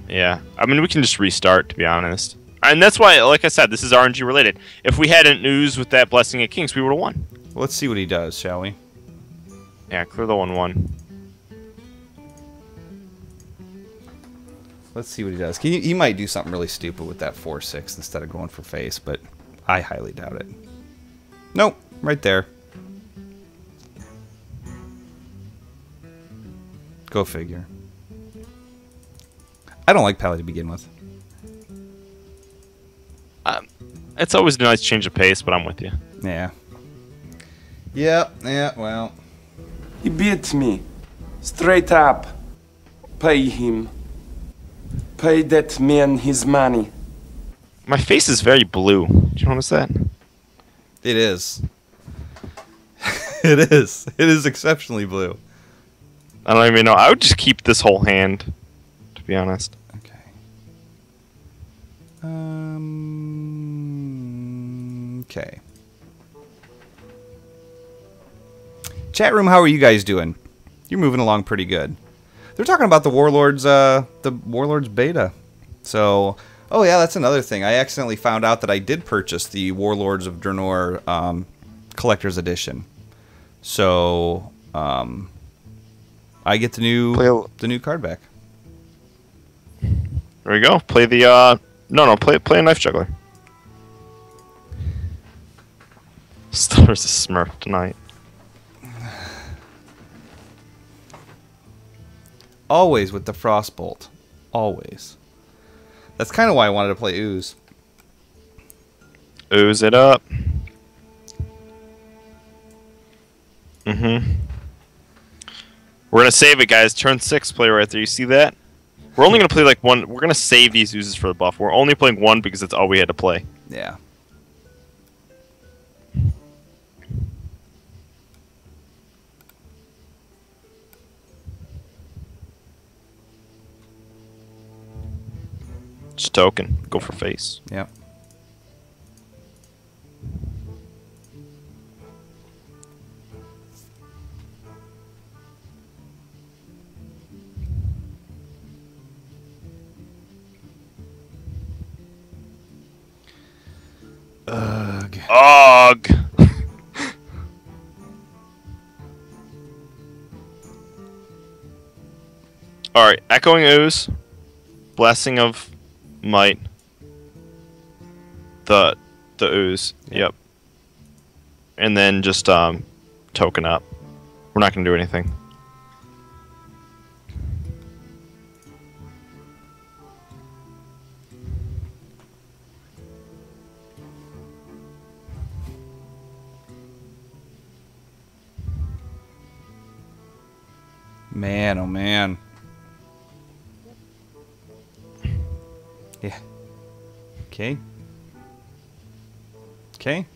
Yeah. I mean, we can just restart, to be honest. And that's why, like I said, this is RNG related. If we hadn't oozed with that Blessing of Kings, we would have won. Well, let's see what he does, shall we? Yeah, clear the 1/1. Let's see what he does. He might do something really stupid with that 4/6 instead of going for face, but I highly doubt it. Nope, right there. Go figure. I don't like Paladin to begin with. It's always a nice change of pace, but I'm with you. Yeah. Yeah, well. He beat me. Straight up. Pay him. Pay that man his money. My face is very blue. Do you notice that? It is. It is. It is exceptionally blue. I don't even know. I would just keep this whole hand, to be honest. Okay. Okay. Chat room, how are you guys doing? You're moving along pretty good. They're talking about the Warlords beta. So, oh yeah, that's another thing. I accidentally found out that I did purchase the Warlords of Draenor Collector's Edition. So, I get the new card back. There we go. Play the play a Knife Juggler. There's a Smurf tonight. Always with the Frostbolt. Always. That's kind of why I wanted to play Ooze. Ooze it up. Mm-hmm. We're gonna save it, guys. Turn 6 play right there. You see that? We're only gonna play like one. We're gonna save these Oozes for the buff. We're only playing one because that's all we had to play. Yeah. Just token. Go for face. Yep. Ugh. Ugh. Alright, Echoing Ooze. Blessing of Might. The Ooze. Yep. And then just token up. We're not gonna do anything. Man, oh man. Yeah. Okay. Okay.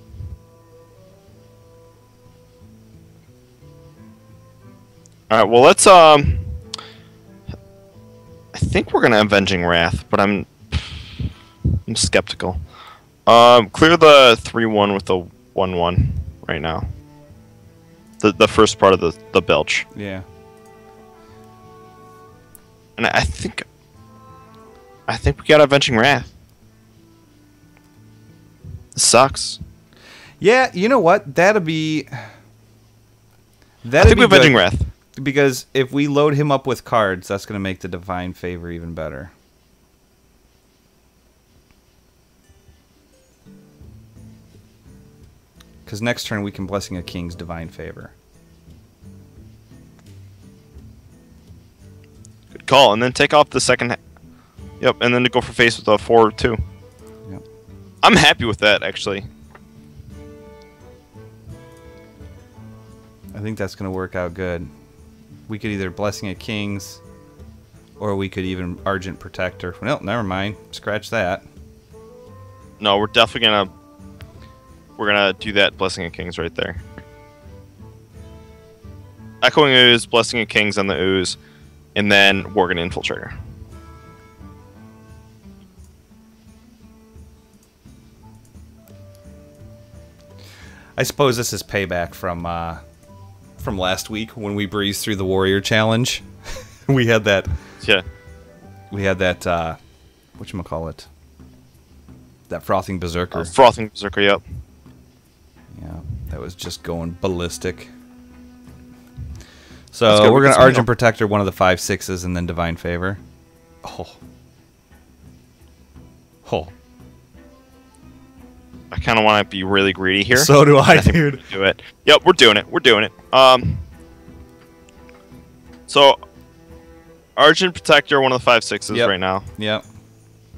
Alright, well let's I think we're gonna Avenging Wrath, but I'm skeptical. Clear the 3/1 with the 1/1 right now. The first part of the belch. Yeah. And I think we got Avenging Wrath. It sucks. Yeah, you know what? That'd be I think we're Avenging Wrath. Because if we load him up with cards, that's going to make the Divine Favor even better. Because next turn we can Blessing a King's Divine Favor. Good call. And then take off the second. Yep, and then to go for face with a 4/2. Yep. I'm happy with that, actually. I think that's going to work out good. We could either Blessing a King's, or we could even Argent Protector. Well, never mind. Scratch that. No, we're definitely gonna do that Blessing of Kings right there. Echoing Ooze, Blessing of Kings on the Ooze, and then Worgen Infiltrator. I suppose this is payback from last week when we breezed through the Warrior Challenge. we had that. Yeah. We had that. Whatchamacallit? That Frothing Berserker. Frothing Berserker, yep. Yeah, that was just going ballistic. So we're going to Argent Protector one of the 5/6s and then Divine Favor. Oh. Oh. I kind of want to be really greedy here. So do I, dude. Do it. Yep, we're doing it. We're doing it. So Argent Protector, one of the 5/6s right now. Yep.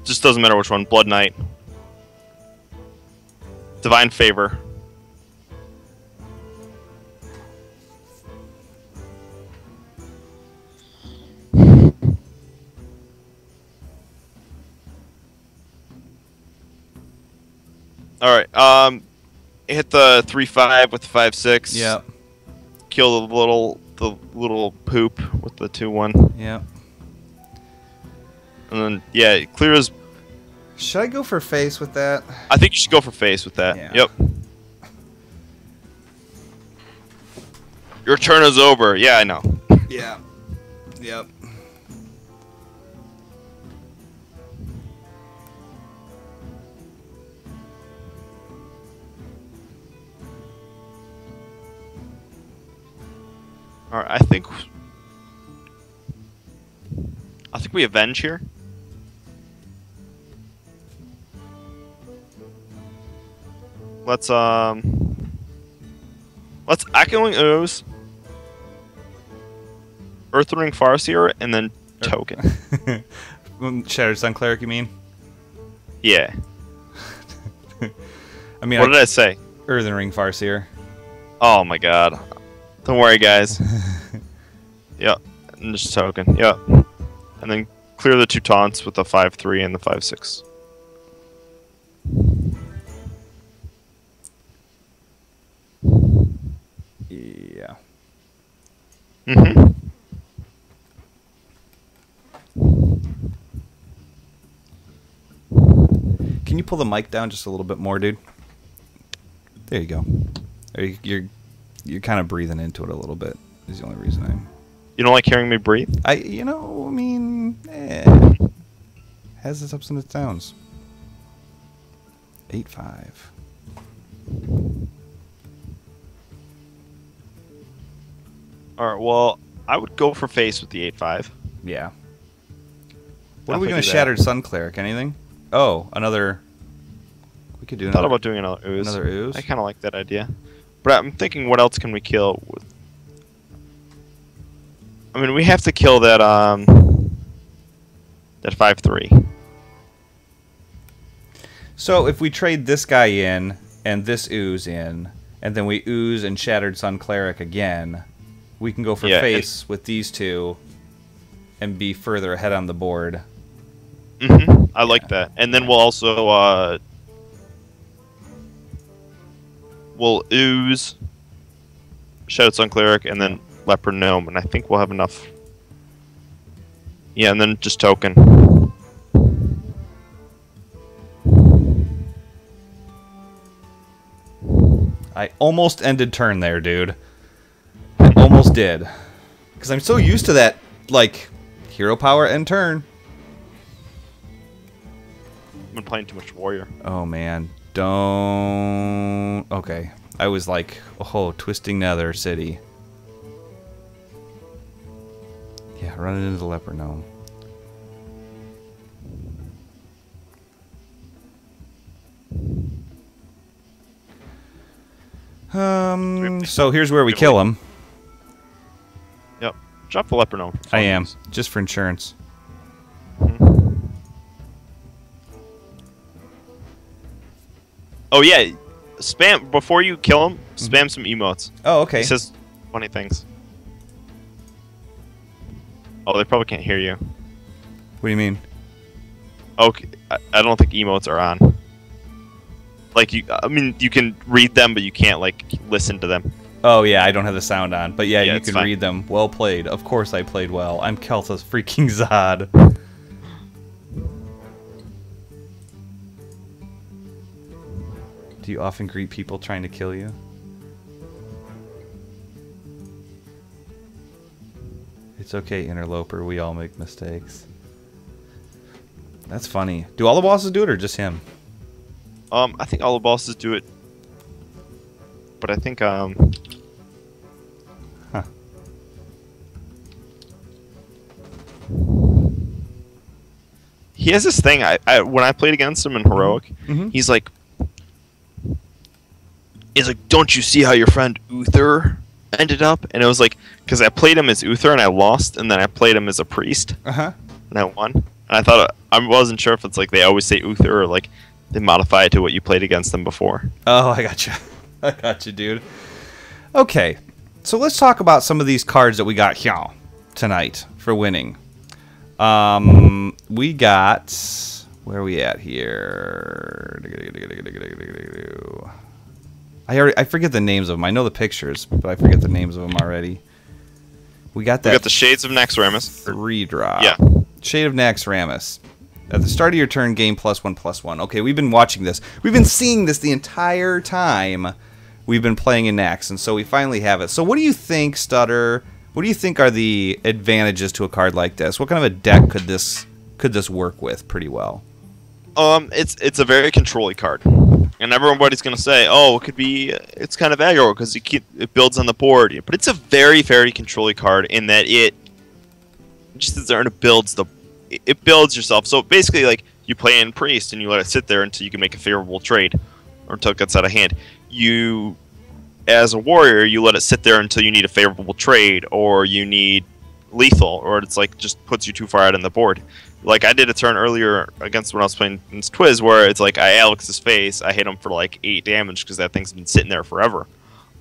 Just doesn't matter which one. Blood Knight. Divine Favor. Alright, hit the 3/5 with the 5/6. Yep. Kill the little poop with the 2/1. Yep. And then, yeah, it clears. Should I go for face with that? I think you should go for face with that. Yeah. Yep. Your turn is over. Yeah, I know. Yeah. Yep. Alright, I think we avenge here. Let's Echoing Ooze, Earthring Farseer, and then Token. Shattered Sun Cleric, you mean? Yeah. I mean, What did I say? Earthen Ring Farseer. Oh my god. Don't worry, guys. Yep. And just Token. Yep. And then clear the 2 taunts with the 5/3 and the 5/6. Yeah. Mm-hmm. Can you pull the mic down just a little bit more, dude? There you go. You're kind of breathing into it a little bit. Is the only reason You don't like hearing me breathe? I mean, has its ups and its downs. 8/5. Alright, well, I would go for face with the 8/5. Yeah. What are we Definitely going to do that. Shattered Sun Cleric? Anything? Oh, another. We could do Thought another. about doing another ooze. Another ooze? I kind of like that idea. But I'm thinking, what else can we kill with? I mean, we have to kill that that 5/3. So if we trade this guy in and this ooze in, and then we ooze and Shattered Sun Cleric again, we can go for face with these two and be further ahead on the board. Mm-hmm. I like that. And then we'll also we'll ooze, Shadow Sun Cleric, and then Leopard Gnome, and I think we'll have enough. Yeah, and then just Token. I almost ended turn there, dude. I almost did. Because I'm so used to that, like, hero power end turn. I've been playing too much Warrior. Oh, man. Don't... Okay. I was like, oh, Twisting Nether City. Yeah, running into the Leopard Gnome. So here's where we kill him. Yep. Drop the Leopard Gnome. I am. Just for insurance. Mm-hmm. Oh, yeah. Spam, before you kill him, spam some emotes. Oh, okay. He says funny things. Oh, they probably can't hear you. What do you mean? Okay, I don't think emotes are on. Like, I mean, you can read them, but you can't, like, listen to them. Oh, yeah, I don't have the sound on. But yeah, you it's can fine. read them. Well played. Of course I played well. I'm Kelta's freaking Zod. Do you often greet people trying to kill you? It's okay, interloper. We all make mistakes. That's funny. Do all the bosses do it or just him? I think all the bosses do it, but I think he has this thing. When I played against him in heroic, he's like, "Don't you see how your friend Uther ended up?" And it was like, because I played him as Uther and I lost, and then I played him as a priest, and I won. And I thought I wasn't sure if it's like they always say Uther or like they modify it to what you played against them before. Oh, I got you. I got you, dude. Okay, so let's talk about some of these cards that we got here tonight for winning. We got, where are we at here? I forget the names of them. I know the pictures, but I forget the names of them already. We got that. We got the Shades of Naxx. 3-drop. Yeah. Shade of Naxx. At the start of your turn, gain +1/+1. Okay, we've been watching this. We've been seeing this the entire time we've been playing in Naxx, and so we finally have it. So what do you think, Stutter? What do you think are the advantages to a card like this? What kind of a deck could this work with pretty well? It's a very controlling card, and everybody's gonna say, "Oh, it's kind of aggro because it builds on the board." But it's a very, very controlling card in that it just sits there and it builds yourself. So basically, like you play in priest and you let it sit there until you can make a favorable trade, or until it gets out of hand. You, as a warrior, you let it sit there until you need a favorable trade, or you need lethal, or it's like just puts you too far out on the board. Like I did a turn earlier against when I was playing against Twiz, where it's like I Alex's face, I hit him for like 8 damage because that thing's been sitting there forever.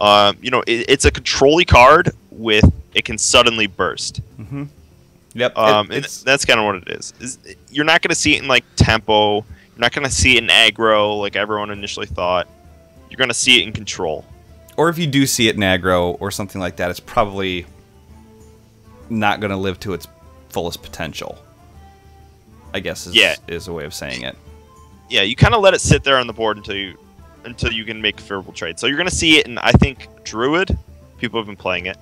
It's a control-y card with it can suddenly burst. Yep. That's kind of what it is. You're not going to see it in like tempo. You're not going to see it in aggro like everyone initially thought. You're going to see it in control. Or if you do see it in aggro or something like that, it's probably not going to live to its fullest potential, I guess is a way of saying it. Yeah, you kind of let it sit there on the board until you can make a favorable trade. So you're going to see it in, I think, Druid. People have been playing it.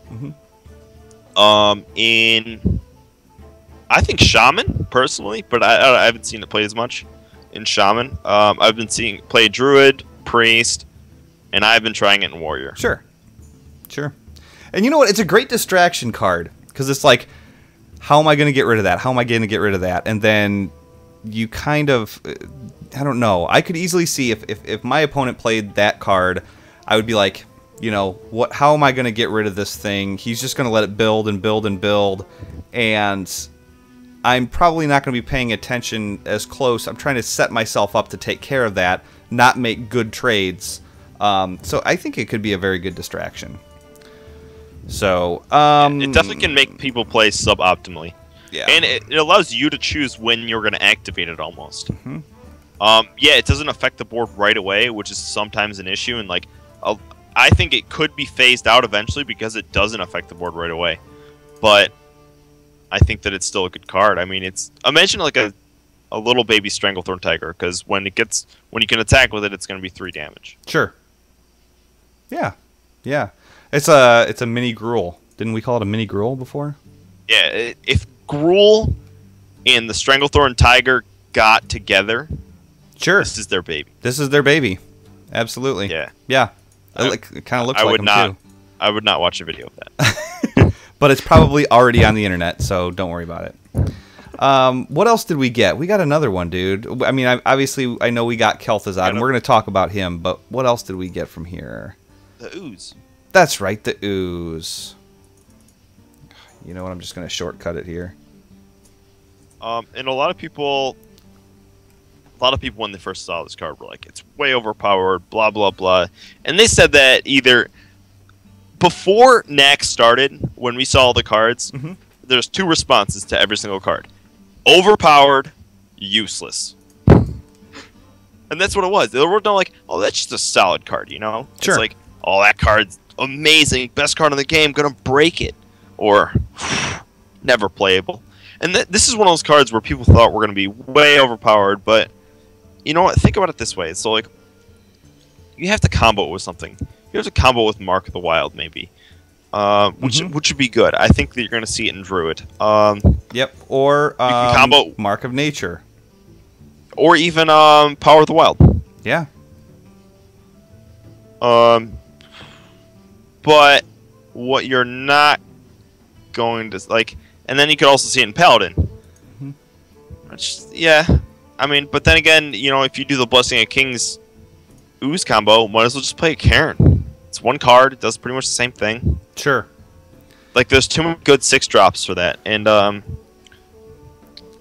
I think Shaman, personally, but I haven't seen it played as much in Shaman. I've been seeing play Druid, Priest, and I've been trying it in Warrior. Sure. And you know what? It's a great distraction card, because it's like, how am I going to get rid of that? How am I going to get rid of that? And then you kind of, I don't know. I could easily see if my opponent played that card, I would be like, how am I going to get rid of this thing? He's just going to let it build and build and build, and I'm probably not going to be paying attention as close. I'm trying to set myself up to take care of that, not make good trades. So I think it could be a very good distraction. So it definitely can make people play suboptimally. Yeah, and it allows you to choose when you're going to activate it almost. It doesn't affect the board right away, which is sometimes an issue. And like, I think it could be phased out eventually because it doesn't affect the board right away. But I think that it's still a good card. I mean, imagine like a little baby Stranglethorn Tiger, because when you can attack with it, it's going to be 3 damage. Sure. Yeah. It's a mini Gruul. Didn't we call it a mini Gruul before? Yeah. If Gruul and the Stranglethorn Tiger got together, sure, this is their baby. This is their baby. Absolutely. Yeah. It kind of looks like them too. I would not watch a video of that. But it's probably already on the internet, so don't worry about it. What else did we get? We got another one, dude. I mean, obviously, I know we got Kel'Thuzad, and we're going to talk about him, but what else did we get from here? The Ooze. That's right, the Ooze. You know what? I'm just going to shortcut it here. And a lot of people when they first saw this card were like, it's way overpowered, blah, blah, blah. And they said that either before Naxx started, when we saw all the cards, there's 2 responses to every single card. Overpowered, useless. And that's what it was. They were not like, oh, that's just a solid card, Sure. It's like, oh, that card's amazing, best card in the game, gonna break it. Or, never playable. And this is one of those cards where people thought were going to be way overpowered, but you know what? Think about it this way. So, like, you have to combo it with something. You have to combo it with Mark of the Wild, maybe. Which would be good. I think that you're going to see it in Druid. Yep, or you can combo Mark of Nature. Or even Power of the Wild. Yeah, But what you're not going to like, and then you could also see it in Paladin. Which, yeah, I mean, but then again, you know, if you do the Blessing of Kings Ooze combo, might as well just play a Karen. It's one card. It does pretty much the same thing. Sure. Like, there's two good 6-drops for that, and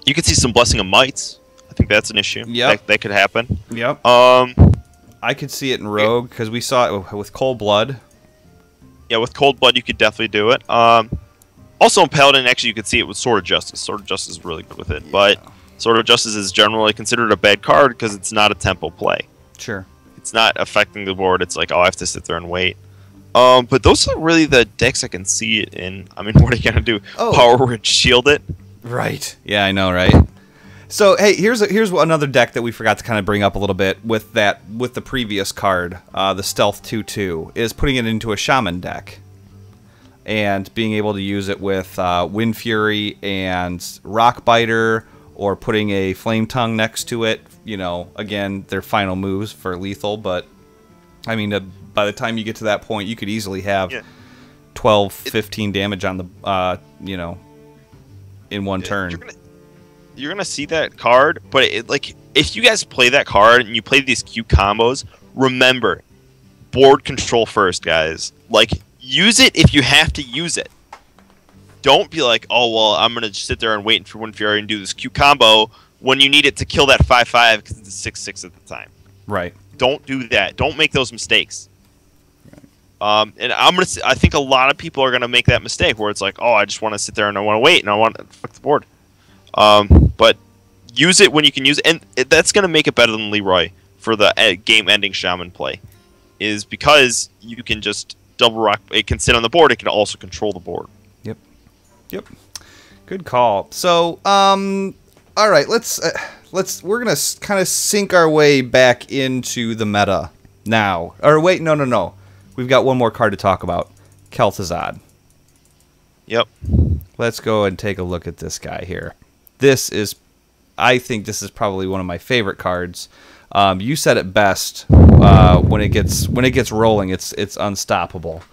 you could see some Blessing of Mites. I think that's an issue. Yeah, that could happen. Yep. I could see it in Rogue because we saw it with Cold Blood. Yeah, with Cold Blood, you could definitely do it. Also in Paladin, actually, you could see it with Sword of Justice. Sword of Justice is really good with it, but Sword of Justice is generally considered a bad card because it's not a tempo play. Sure. It's not affecting the board. It's like, oh, I have to sit there and wait. But those are really the decks I can see it in. I mean, what are you gonna do? Oh. Power Word Shield it? Right. Yeah, I know, right? So, hey, here's another deck that we forgot to kind of bring up a little bit with the previous card, the Stealth 2/2, is putting it into a Shaman deck. And being able to use it with Wind Fury and Rock Biter, or putting a Flame Tongue next to it. You know, again, their final moves for lethal, but, I mean, by the time you get to that point, you could easily have 12, 15 damage on the, you know, in one turn. You're gonna see that card, but like, if you guys play that card and you play these Q combos, remember, board control first, guys. Like, use it if you have to use it. Don't be like, oh, well, I'm gonna just sit there and wait for Wind Fury and do this Q combo when you need it to kill that 5/5 because it's a 6/6 at the time. Right. Don't do that. Don't make those mistakes. And I think a lot of people are gonna make that mistake where it's like, oh, I just want to sit there and I want to wait and I want to fuck the board. But use it when you can use it, and that's gonna make it better than Leroy for the game-ending Shaman play, is because you can just double rock. It can sit on the board. It can also control the board. Yep. Good call. So, all right, we're gonna kind of sink our way back into the meta now. Or wait, no. We've got one more card to talk about. Kel'Thuzad. Yep. Let's go and take a look at this guy here. I think this is probably one of my favorite cards. You said it best. When it gets rolling, it's unstoppable.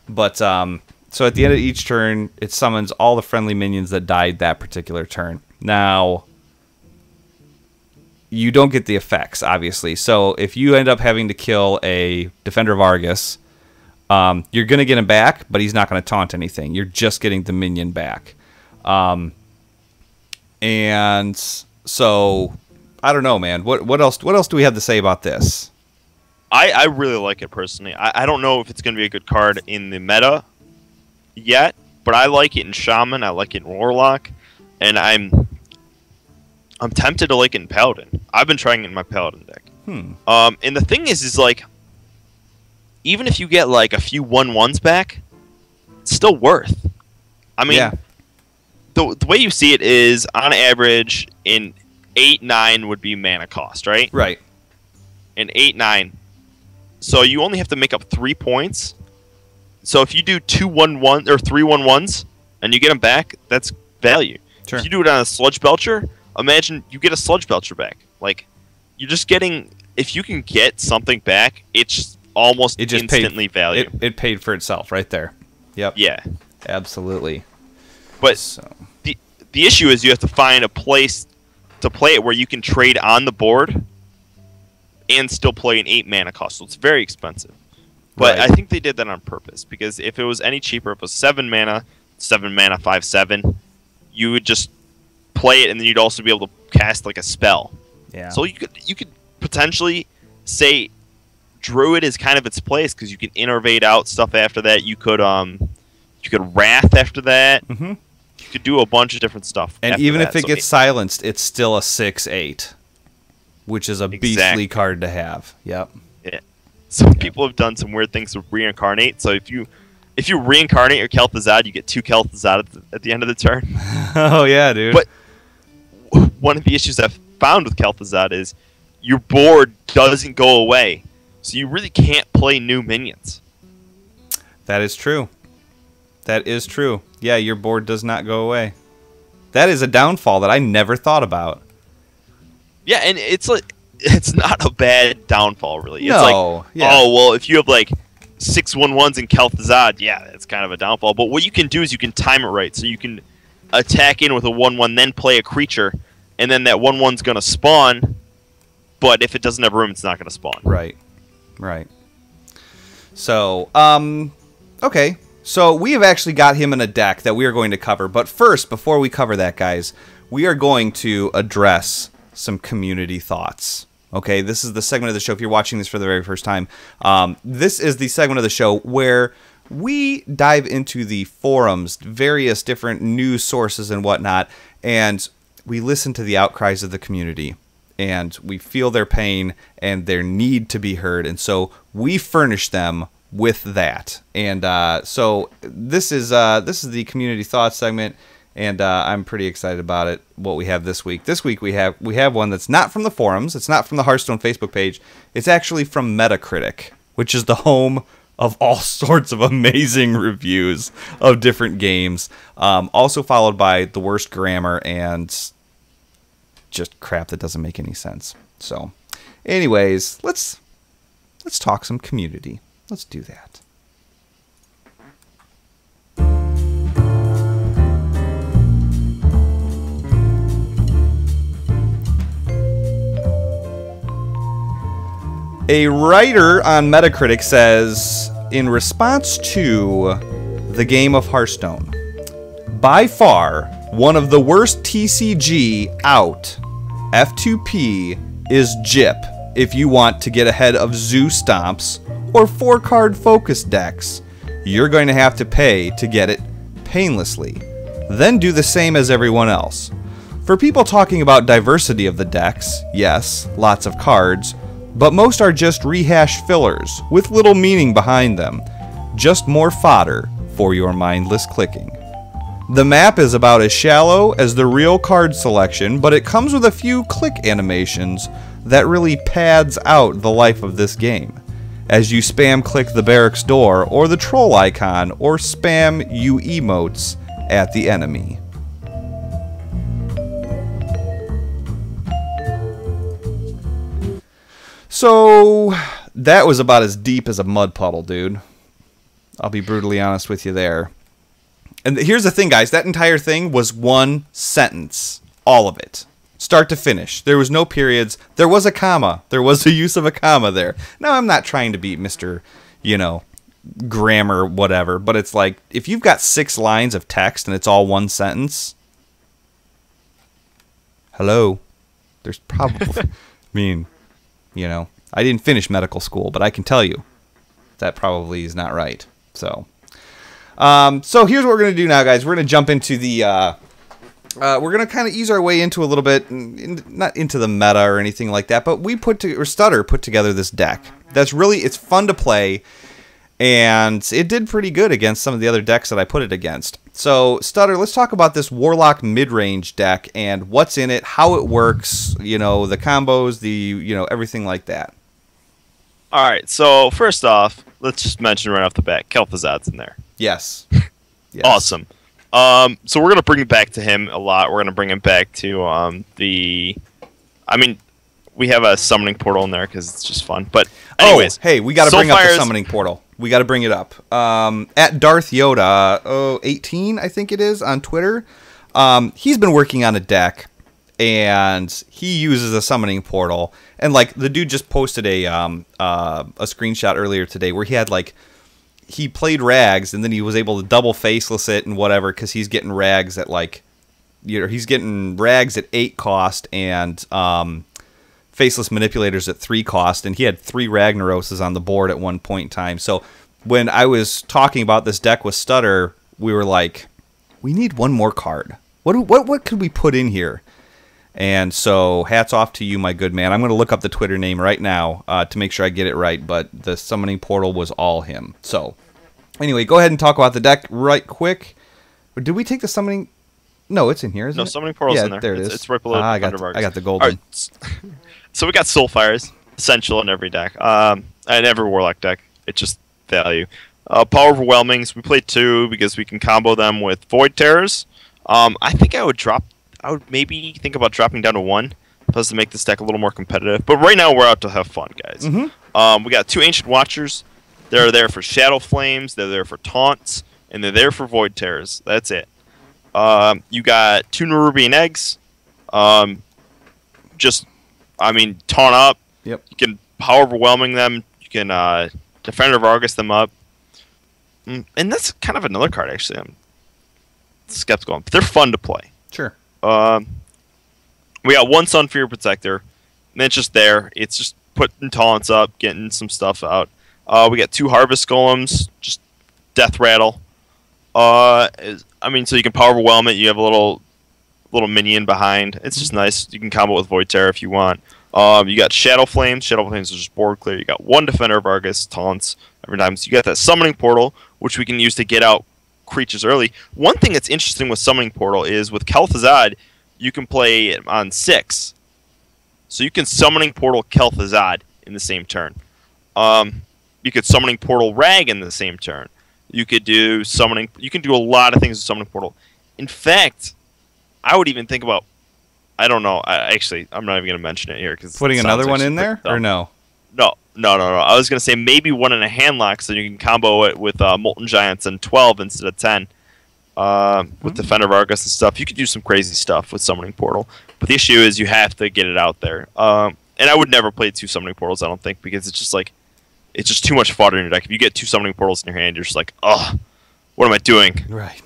But so at the end of each turn, it summons all the friendly minions that died that particular turn. Now, you don't get the effects, obviously. So if you end up having to kill a Defender of Argus, you're going to get him back, but he's not going to taunt anything. You're just getting the minion back. And so, I don't know, man. What else do we have to say about this? I really like it personally. I don't know if it's going to be a good card in the meta yet, but I like it in Shaman. I like it in Warlock, and I'm tempted to like it in Paladin. I've been trying it in my Paladin deck. And the thing is like, even if you get like a few 1/1s back, it's still worth. I mean, the way you see it is, on average, in 8/9 would be mana cost, right? Right. In 8/9. So you only have to make up 3 points. So if you do 2/1/1 or 3/1/1s and you get them back, that's value. Sure. If you do it on a Sludge Belcher, imagine you get a Sludge Belcher back. Like, you're just getting, if you can get something back, it's almost instantly value. It paid for itself right there. Yep. Yeah. Absolutely. But the issue is you have to find a place to play it where you can trade on the board and still play an 8 mana cost. So it's very expensive. But Right. I think they did that on purpose, because if it was any cheaper, if it was 7 mana, 5/7, you would just play it, and then you'd also be able to cast like a spell. Yeah. So you could potentially say Druid is kind of its place, because you can innervate out stuff after that. You could Wrath after that. Mm-hmm. You could do a bunch of different stuff. And after even that. if it gets silenced, it's still a 6/8, which is a beastly Exactly. card to have. Yep. Yeah. Some people have done some weird things with Reincarnate. So if you reincarnate your Kel'Thuzad, you get 2 Kel'Thuzad at the end of the turn. Oh yeah, dude. But one of the issues I've found with Kel'Thuzad is your board doesn't go away, so you really can't play new minions. That is true. That is true. Yeah, your board does not go away. That is a downfall that I never thought about. Yeah, and it's like, it's not a bad downfall, really. It's No, yeah. oh, well, if you have, like, 6 1/1s in Kel'Thuzad, yeah, it's kind of a downfall. But what you can do is you can time it right. So you can attack in with a 1/1, then play a creature, and then that 1/1's going to spawn, but if it doesn't have room, it's not going to spawn. Right. So, okay. So we have actually got him in a deck that we are going to cover. But first, before we cover that, guys, we are going to address some community thoughts. Okay, this is the segment of the show, if you're watching this for the very first time, this is the segment of the show where we dive into the forums, various different news sources and whatnot, and we listen to the outcries of the community, and we feel their pain and their need to be heard, and so we furnish them with that. And so this is the community thoughts segment. And I'm pretty excited about it, what we have this week. This week we have one that's not from the forums. It's not from the Hearthstone Facebook page. It's actually from Metacritic, which is the home of all sorts of amazing reviews of different games. Also followed by the worst grammar and just crap that doesn't make any sense. So, anyways, let's talk some community. Let's do that. A writer on Metacritic says, in response to the game of Hearthstone, by far one of the worst TCG out, F2P is Jip if you want to get ahead of Zoo Stomps or 4-card focus decks. You're going to have to pay to get it painlessly. Then do the same as everyone else. For people talking about diversity of the decks, yes, lots of cards, but most are just rehashed fillers with little meaning behind them. Just more fodder for your mindless clicking. The map is about as shallow as the real card selection, but it comes with a few click animations that really pads out the life of this game, as you spam click the barracks door or the troll icon or spam U emotes at the enemy. So that was about as deep as a mud puddle, dude. I'll be brutally honest with you there. And here's the thing, guys. That entire thing was one sentence. All of it. Start to finish. There was no periods. There was a comma. There was the use of a comma there. Now, I'm not trying to be Mr., grammar, whatever. But it's like, if you've got 6 lines of text and it's all one sentence, hello. There's probably... I didn't finish medical school, but I can tell you that probably is not right. So here's what we're going to do now, guys. We're going to jump into the... we're going to kind of ease our way into a little bit, not into the meta or anything like that, but Stutter put together this deck. That's really... It's fun to play, and it did pretty good against some of the other decks that I put it against. So, Stutter, let's talk about this Warlock mid-range deck and what's in it, how it works, the combos, everything like that. All right, so first off, let's just mention right off the bat, Kel'Thuzad's in there. Yes. Awesome. So we're going to bring it back to him a lot. We're going to bring him back to we have a summoning portal in there because it's just fun. But anyways. Oh, hey, we got to bring up the summoning portal. We got to bring it up. At Darth Yoda 18, I think it is, on Twitter. He's been working on a deck, and he uses a summoning portal. And the dude just posted a screenshot earlier today where he had he played Rags, and then he was able to double faceless it and whatever because he's getting Rags at he's getting Rags at 8 cost and Faceless Manipulators at 3 cost, and he had 3 Ragnaroses on the board at one point in time. So when I was talking about this deck with Stutter, we were like, we need one more card. What could we put in here? And so hats off to you, my good man. I'm going to look up the Twitter name right now to make sure I get it right, but the summoning portal was all him. So anyway, go ahead and talk about the deck right quick. Did we take the summoning? No, it's in here, isn't it? No, summoning portal's in there. There it is. It's right below I got the golden. All right. So we got Soulfires, essential in every deck, and every Warlock deck. It's just value. Power Overwhelmings, we played 2 because we can combo them with Void Terrors. I think I would maybe think about dropping down to 1. Plus to make this deck a little more competitive. But right now we're out to have fun, guys. We got 2 Ancient Watchers. They're there for Shadow Flames. They're there for Taunts. And they're there for Void Terrors. That's it. You got 2 Nerubian Eggs. Taunt up. Yep. You can Power Overwhelming them. You can Defender of Argus them up. And that's kind of another card, actually. I'm skeptical on. But they're fun to play. Sure. We got 1 Sunfear Protector. And it's just there. It's just putting taunts up, getting some stuff out. We got 2 Harvest Golems. Just Death Rattle. So you can Power Overwhelm it. You have a little minion behind. It's just nice. You can combo with Void Terror if you want. You got Shadow Flames. Shadow Flames is just board clear. You got 1 Defender of Argus, taunts every time. So you got that Summoning Portal, which we can use to get out creatures early. One thing that's interesting with Summoning Portal is with Kel'Thuzad, you can play it on 6. So you can Summoning Portal Kel'Thuzad in the same turn. You could Summoning Portal Rag in the same turn. You could do Summoning. You can do a lot of things with Summoning Portal. In fact, I would even think about. I don't know. I'm not even going to mention it here because putting another one in there or no. No. I was going to say maybe one in a handlock so you can combo it with Molten Giants and 12 instead of 10. With Defender of Argus and stuff. You could do some crazy stuff with Summoning Portal. But the issue is you have to get it out there. And I would never play 2 Summoning Portals, I don't think, because it's just too much fodder in your deck. If you get 2 Summoning Portals in your hand, you're just like, oh, what am I doing? Right.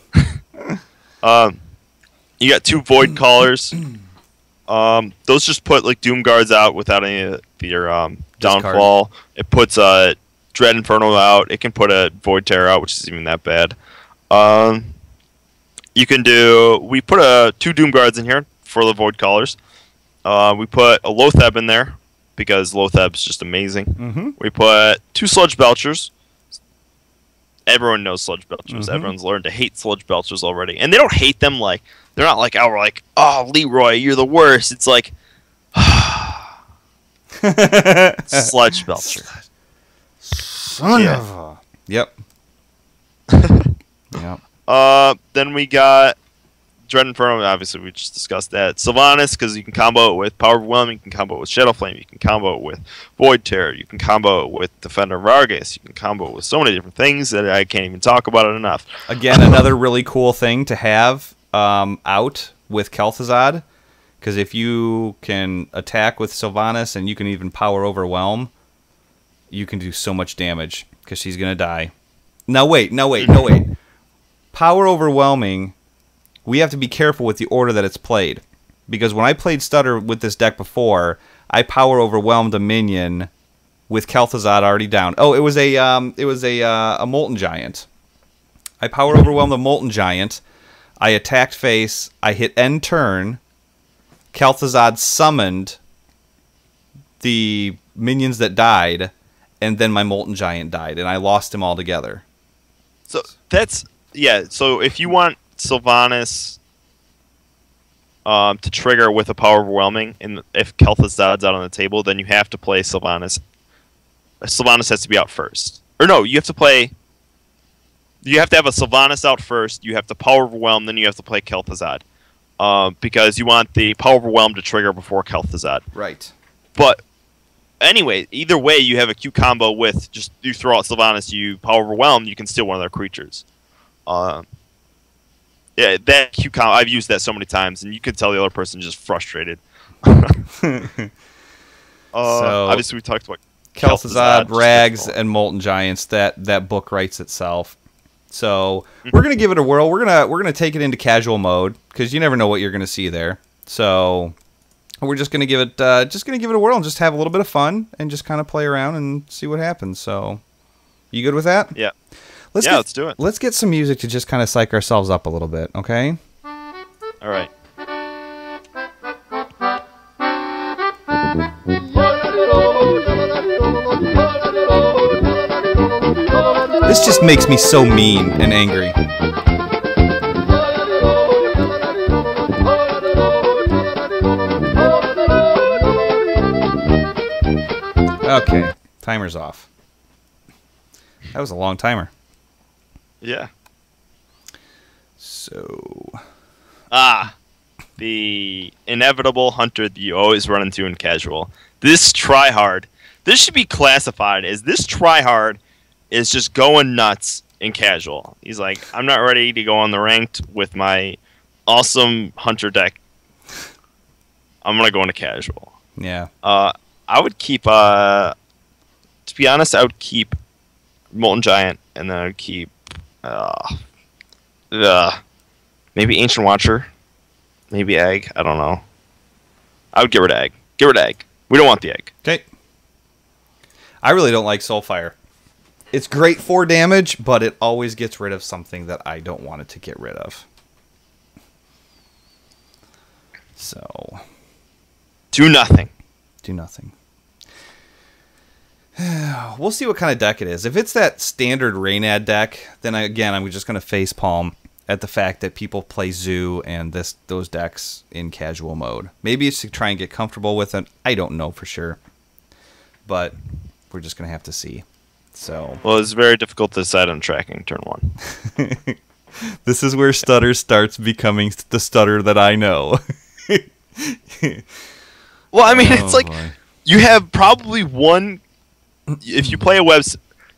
You got 2 Void Callers. Those just put like Doom Guards out without any of your downfall. It puts Dread Inferno out. It can put a Void Terror out, which isn't even that bad. We put 2 Doom Guards in here for the Void Callers. We put a Loatheb in there because Loatheb's just amazing. We put 2 Sludge Belchers. Everyone knows Sludge Belchers. Everyone's learned to hate Sludge Belchers already. And they don't hate them like, they're not like, oh, Leroy, you're the worst. It's like, Sludge Belcher. Son of a... Yep. Then we got Dread Inferno. Obviously, we just discussed that. Sylvanas, because you can combo it with Power Overwhelming. You can combo it with Shadow Flame. You can combo it with Void Terror. You can combo it with Defender of Argus. You can combo it with so many different things that I can't even talk about it enough. Again, another really cool thing to have out with Kel'Thuzad, because if you can attack with Sylvanas and you can even Power Overwhelm, you can do so much damage because she's going to die. No, wait. Power Overwhelming, we have to be careful with the order that it's played. Because when I played Stutter with this deck before, I Power Overwhelmed a minion with Kel'Thuzad already down. Oh, it was a Molten Giant. I Power Overwhelmed the Molten Giant. I attacked face. I hit end turn. Kel'Thuzad summoned the minions that died, and then my Molten Giant died, and I lost him altogether. So that's... Yeah, so if you want Sylvanas to trigger with a Power Overwhelming, and if Kel'Thuzad's out on the table, then you have to play Sylvanas. Sylvanas has to be out first. Or no, you have to play... You have to have a Sylvanas out first, you have to Power Overwhelm, then you have to play Kel'Thuzad. Because you want the Power Overwhelm to trigger before Kel'Thuzad. Right. But anyway, either way, you have a Q combo with just you throw out Sylvanas, you Power Overwhelm, you can steal one of their creatures. Yeah, that Q combo, I've used that so many times, and you can tell the other person is just frustrated. So obviously, we talked about Kel'Thuzad, Rags, and Molten Giants. That book writes itself. So we're gonna give it a whirl. We're gonna take it into casual mode because you never know what you're gonna see there. So we're just gonna give it a whirl and just have a little bit of fun and just kind of play around and see what happens. So you good with that? Yeah. Let's do it. Let's get some music to just kind of psych ourselves up a little bit, okay? All right. This just makes me so mean and angry. Okay, timer's off. That was a long timer. Yeah. So... the inevitable hunter that you always run into in casual. This tryhard. This should be classified as this tryhard is just going nuts in casual. He's like, I'm not ready to go on the ranked with my awesome hunter deck. I'm gonna go into casual. Yeah. I would keep. To be honest, I would keep Molten Giant, and then I would keep. Maybe Ancient Watcher. Maybe Egg. I don't know. I would get rid of Egg. Get rid of Egg. We don't want the Egg. Okay. I really don't like Soulfire. It's great for damage, but it always gets rid of something that I don't want it to get rid of. So. Do nothing. Do nothing. We'll see what kind of deck it is. If it's that standard Raynad deck, then again, I'm just going to facepalm at the fact that people play Zoo and those decks in casual mode. Maybe it's to try and get comfortable with it. I don't know for sure. But we're just going to have to see. So. Well, it's very difficult to decide on tracking turn 1. This is where Stutter starts becoming the Stutter that I know. Well, I mean, it's like boy. You have probably one. If you play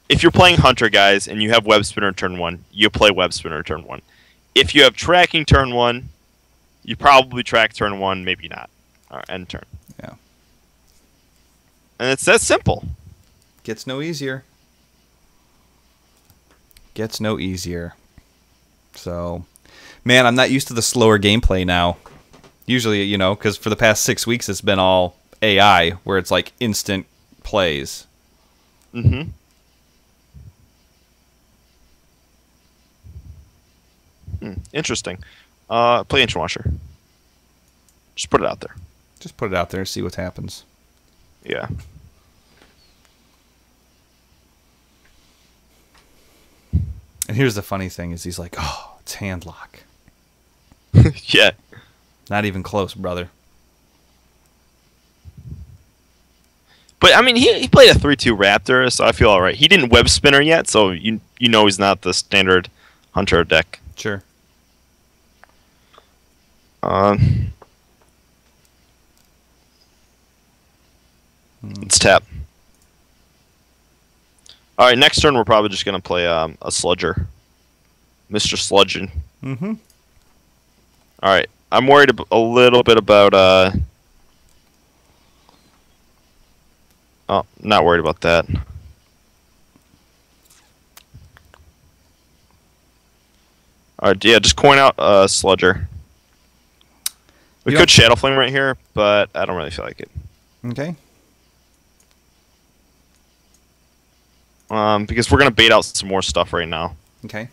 if you're playing Hunter, guys, and you have Web Spinner turn 1, you play Web Spinner turn 1. If you have tracking turn 1, you probably track turn 1, maybe not, or end turn. Yeah. And it's that simple. Gets no easier. Gets no easier. So, man, I'm not used to the slower gameplay now. Usually, you know, because for the past 6 weeks, it's been all AI, where it's like instant plays. Mm-hmm. Interesting. Play Ancient Watcher. Just put it out there. Just put it out there, see what happens. Yeah. And here's the funny thing is he's like, oh, it's handlock. Yeah. Not even close, brother. But, I mean, he played a 3-2 Raptor, so I feel all right. He didn't Web Spinner yet, so you know he's not the standard Hunter deck. Sure. Let's tap. All right, next turn we're probably just going to play a Sludger. Mr. Sludging. Mm-hmm. All right. I'm worried a little bit about... Oh, not worried about that. All right, yeah, just coin out Sludger. We could Shadow Flame right here, but I don't really feel like it. Okay. Because we're gonna bait out some more stuff right now, Okay.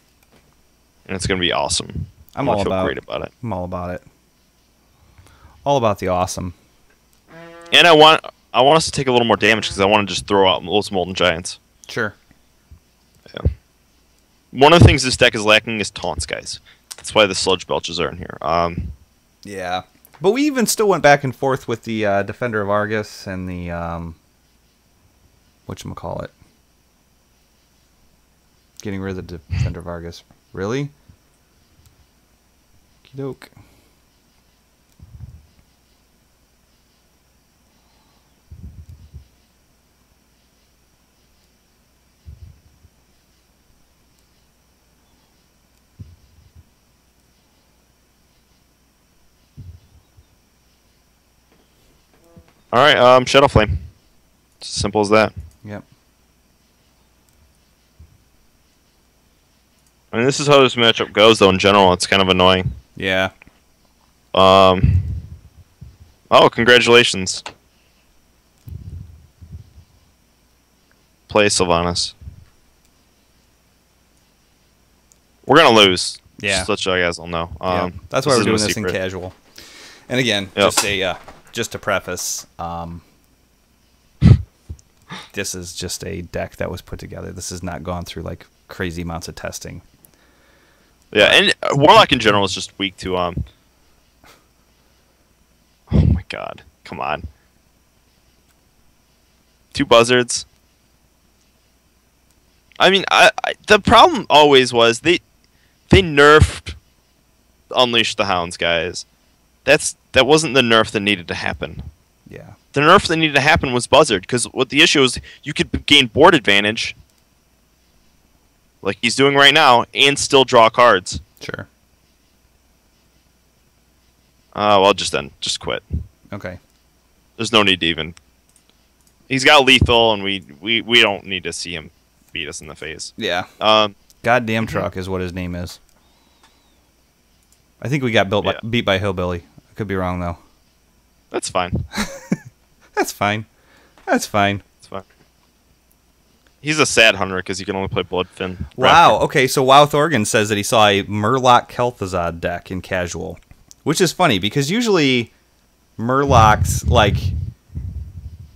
and it's gonna be awesome. I'm I all feel about great about it. I'm all about it. All about the awesome. And I want us to take a little more damage because I want to just throw out those Molten Giants. Sure. Yeah. One of the things this deck is lacking is taunts, guys. That's why the Sludge Belches are in here. Yeah. But we even still went back and forth with the Defender of Argus and the whatchamacallit. Getting rid of the Defender of Argus. Really? Okey-doke. All right, Shadow Flame. It's as simple as that. Yep. I mean, this is how this matchup goes, though. In general, it's kind of annoying. Yeah. Oh, congratulations. Play Sylvanas. We're gonna lose. Yeah. Just to let you guys all know. Yeah. That's why we're isn't doing a this in secret. casual. And again, Yep. just to preface, this is just a deck that was put together. This has not gone through like crazy amounts of testing. Yeah, and Warlock in general is just weak to Oh my god! Come on. 2 buzzards. I mean, the problem always was they nerfed Unleash the Hounds, guys. that wasn't the nerf that needed to happen. Yeah. The nerf that needed to happen was Buzzard, because what the issue is, you could gain board advantage, like he's doing right now, and still draw cards. Sure. Well, just quit. Okay. There's no need to even. He's got lethal, and we don't need to see him beat us in the face. Yeah. Um, Goddamn truck is what his name is. I think we got beat by Hillbilly. I could be wrong though. That's fine. That's fine. That's fine. It's fine. He's a sad hunter because he can only play Bloodfin. Wow. Okay, so Wow Thorgan says that he saw a Murloc Kel'Thuzad deck in casual, which is funny because usually Murlocs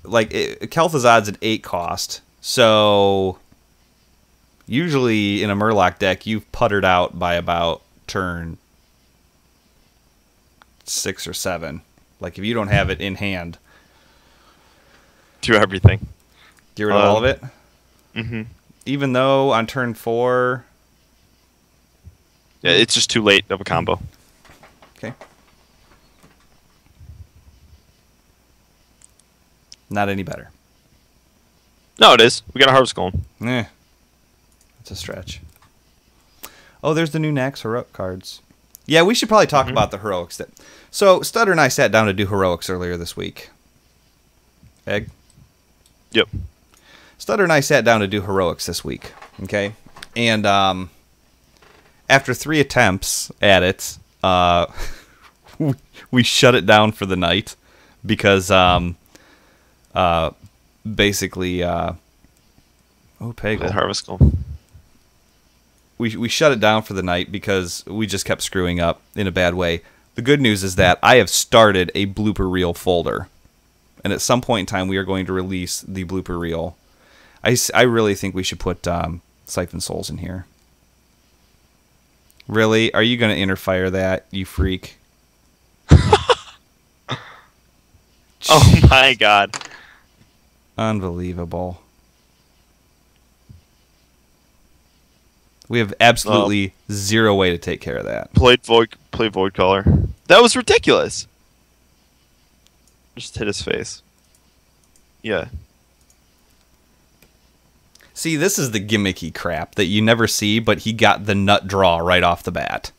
Kel'Thuzad's an 8 cost, so usually in a Murloc deck you've puttered out by about turn 6 or 7. Like if you don't have it in hand, Do everything. get rid of all of it. Mm-hmm. Even though on turn 4, Yeah, it's just too late of a combo. okay, not any better. No, it is. We got a Harvest Golem. It's a stretch. Oh, there's the new Naxx heroic cards. Yeah, we should probably talk about the heroics. So Stutter and I sat down to do heroics earlier this week. Egg? Yep. Stutter and I sat down to do heroics this week. Okay? And after 3 attempts at it, we shut it down for the night because basically Pagel. Harvest Golem. We shut it down for the night because we just kept screwing up in a bad way. The good news is that I have started a blooper reel folder. And at some point in time, we are going to release the blooper reel. I really think we should put Siphon Souls in here. Really? Are you going to interfire that, you freak? Oh my god. Unbelievable. We have absolutely zero way to take care of that. Play Void Color. That was ridiculous. Just hit his face. Yeah. See, this is the gimmicky crap that you never see, but he got the nut draw right off the bat.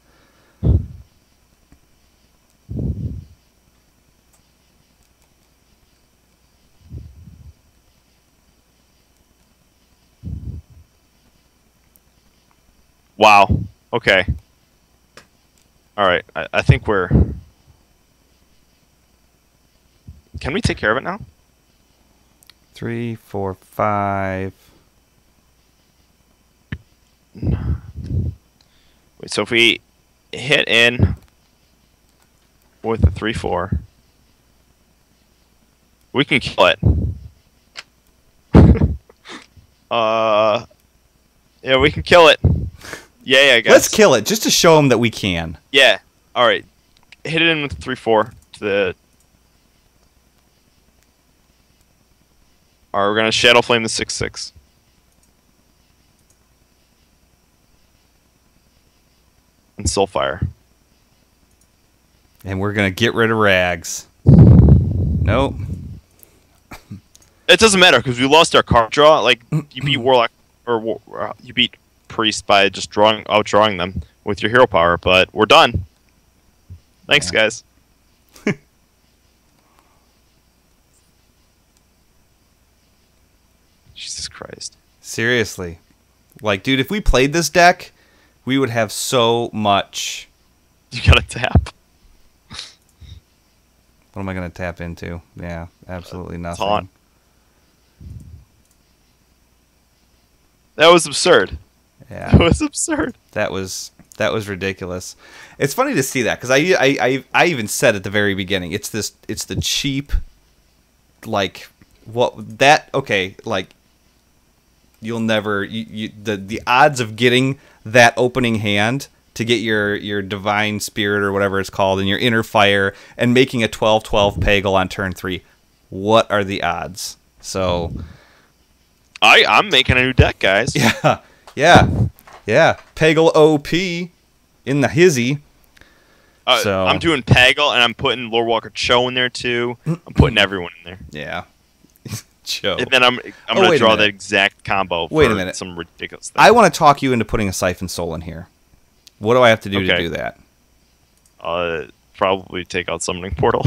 Wow. Okay. Alright, I think we're... Can we take care of it now? 3, 4, 5. Wait, so if we hit in with a 3/4, we can kill it. Yeah, we can kill it. Yeah, I guess. Let's kill it just to show him that we can. Yeah. All right. Hit it in with 3/4 to the. All right, we're gonna Shadow Flame the 6/6. And Soulfire. And we're going to get rid of Rags. Nope. It doesn't matter because we lost our card draw. Like you beat Warlock or you beat Priest by just outdrawing them with your hero power, but we're done. Thanks, guys. Jesus Christ. Seriously. Like, dude, if we played this deck, we would have so much. You gotta tap. What am I going to tap into? Yeah, absolutely nothing. Taunt. That was absurd. Yeah. That was absurd. That was ridiculous. It's funny to see that because I even said at the very beginning, it's the cheap, like what that okay, like you'll never the odds of getting that opening hand to get your divine spirit or whatever it's called and your inner fire and making a 12/12 Pagel on turn 3. What are the odds? So I'm making a new deck, guys. Yeah. Pagel OP in the hizzy. So I'm doing Pagel, and I'm putting Lord Walker Cho in there too. I'm putting everyone in there. Yeah. Cho. And then I'm going to draw the exact combo Wait a for minute. some ridiculous thing. I want to talk you into putting a Siphon Soul in here. What do I have to do to do that? Probably take out Summoning Portal.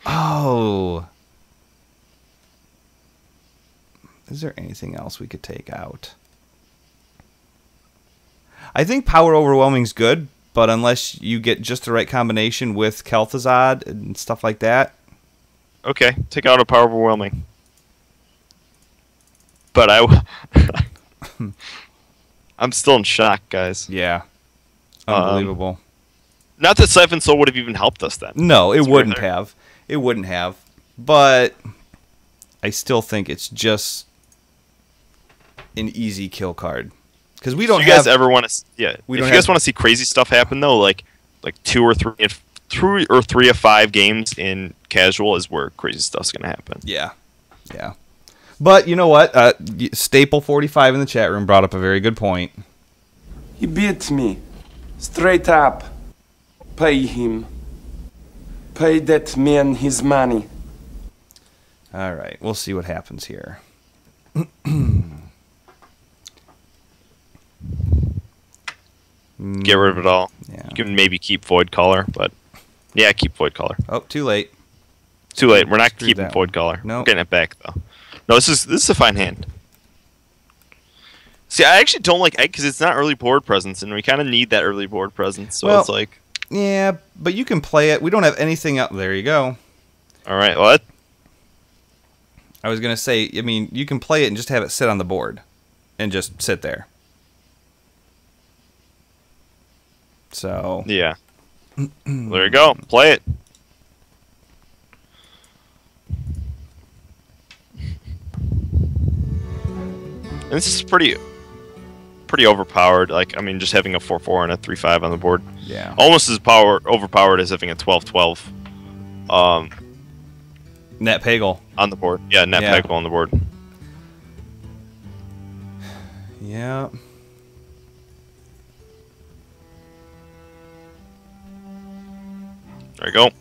Oh. Is there anything else we could take out? I think Power Overwhelming's good, but unless you get just the right combination with Kel'Thuzad and stuff like that. Okay, take out a Power Overwhelming. But I'm still in shock, guys. Yeah. Unbelievable. Not that Siphon Soul would have even helped us then. No, it wouldn't have. It wouldn't have. But I still think it's just an easy kill card. Because we don't you guys ever want to? Yeah. If you guys want to see crazy stuff happen though, like 2 or 3 or 3 of 5 games in casual is where crazy stuff's gonna happen. Yeah. Yeah. But you know what? Staple 45 in the chat room brought up a very good point. He beats me. Straight up. Pay him. Pay that man his money. All right. We'll see what happens here. Get rid of it all. Yeah. You can maybe keep Void Caller, but yeah, keep Void Caller. Oh, too late. Too late. We're not Screw keeping that Void one. Caller. Nope. We're getting it back though. No, this is a fine hand. See, I actually don't like egg because it's not early board presence, and we kind of need that early board presence. So it's like, yeah, but you can play it. We don't have anything up. There you go. All right, what? I was gonna say, I mean, you can play it and just have it sit on the board, and just sit there. So yeah, there you go. Play it. And this is pretty overpowered. Like, I mean, just having a 4/4 and a 3/5 on the board. Yeah. Almost as overpowered as having a 12/12. Net Pagel on the board. Yeah, net Pagel on the board. Yeah. There you go.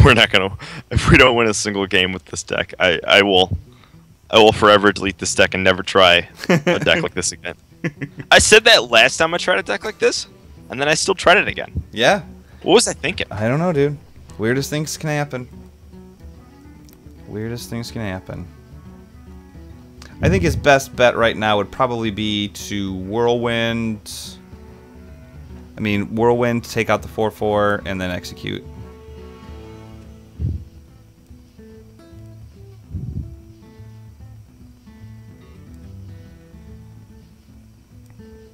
We're not gonna. If we don't win a single game with this deck, I will forever delete this deck and never try a deck like this again. I said that last time I tried a deck like this, and then I still tried it again. Yeah. What was I thinking? I don't know, dude. Weirdest things can happen. Weirdest things can happen. I think his best bet right now would probably be to Whirlwind. I mean, Whirlwind, take out the 4/4, and then execute.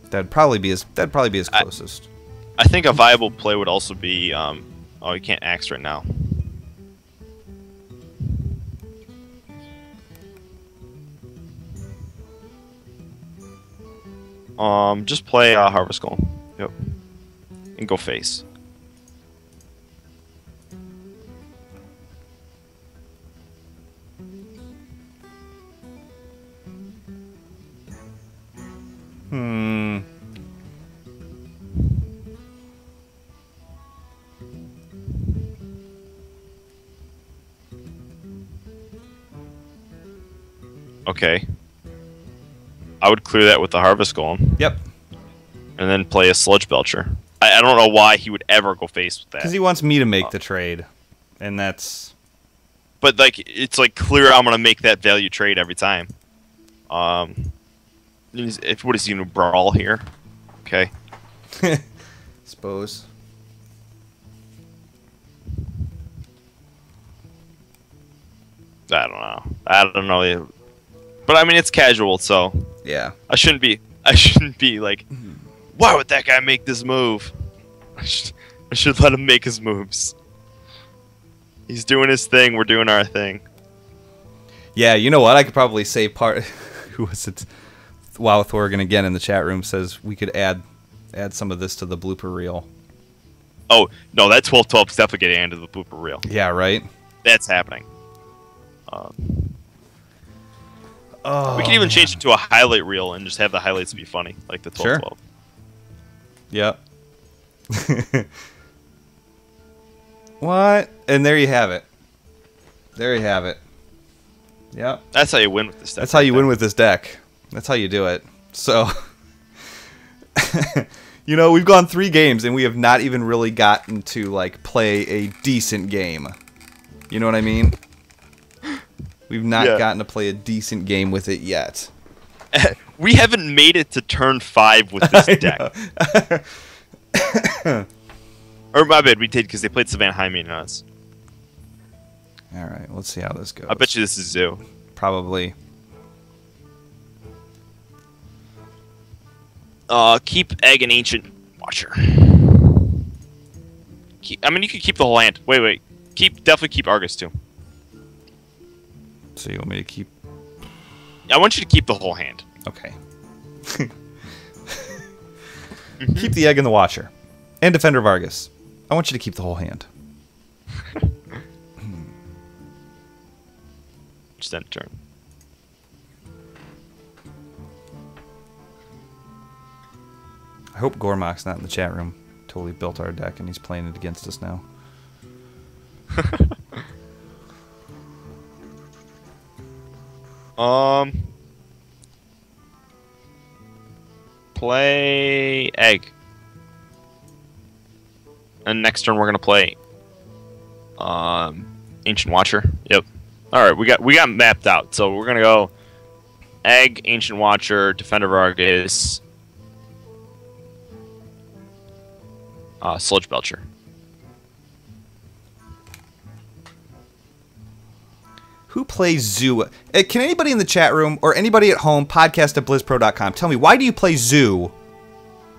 That'd probably be his closest. I think a viable play would also be oh, you can't axe right now. Just play Harvest Golem. Yep. And go face. Okay. I would clear that with the Harvest Golem. Yep. And then play a Sludge Belcher. I don't know why he would ever go face with that. Because he wants me to make the trade. And that's... But, like, it's, like, clear I'm going to make that value trade every time. What is he going to brawl here? Okay. Suppose. I don't know. But I mean, it's casual, so yeah. I shouldn't be like, why would that guy make this move? I should let him make his moves. He's doing his thing. We're doing our thing. Yeah, you know what? I could probably say part. Who was it? Wow, Thorgan again in the chat room says we could add some of this to the blooper reel. Oh no, that 12/12 is definitely getting into the blooper reel. Yeah, right. That's happening. Oh, we can even change it to a highlight reel and just have the highlights be funny, like the 12-12. Yep. What? And there you have it. There you have it. Yep. That's how you win with this deck. That's how you win with this deck. That's how you do it. So, you know, we've gone 3 games and we have not even really gotten to, like, play a decent game. You know what I mean? We've not gotten to play a decent game with it yet. We haven't made it to turn 5 with this deck. Or my bad, we did because they played Savannah Jaime and us. All right, let's see how this goes. I bet you this is Zoo. Probably. Keep Egg and Ancient Watcher. I mean, you could keep the whole hand. Wait. Definitely keep Argus too. So you want me to keep? I want you to keep the whole hand. Okay. Keep the Egg and the Watcher, and Defender of Argus. I want you to keep the whole hand. Just end turn. I hope Gormak's not in the chat room. Totally built our deck and he's playing it against us now. Play Egg. And next turn we're gonna play Ancient Watcher. Yep. Alright, we got mapped out. So we're gonna go Egg, Ancient Watcher, Defender of Argus, Sludge Belcher. Who plays Zoo? Can anybody in the chat room or anybody at home, podcast at BlizzPro.com, tell me, why do you play Zoo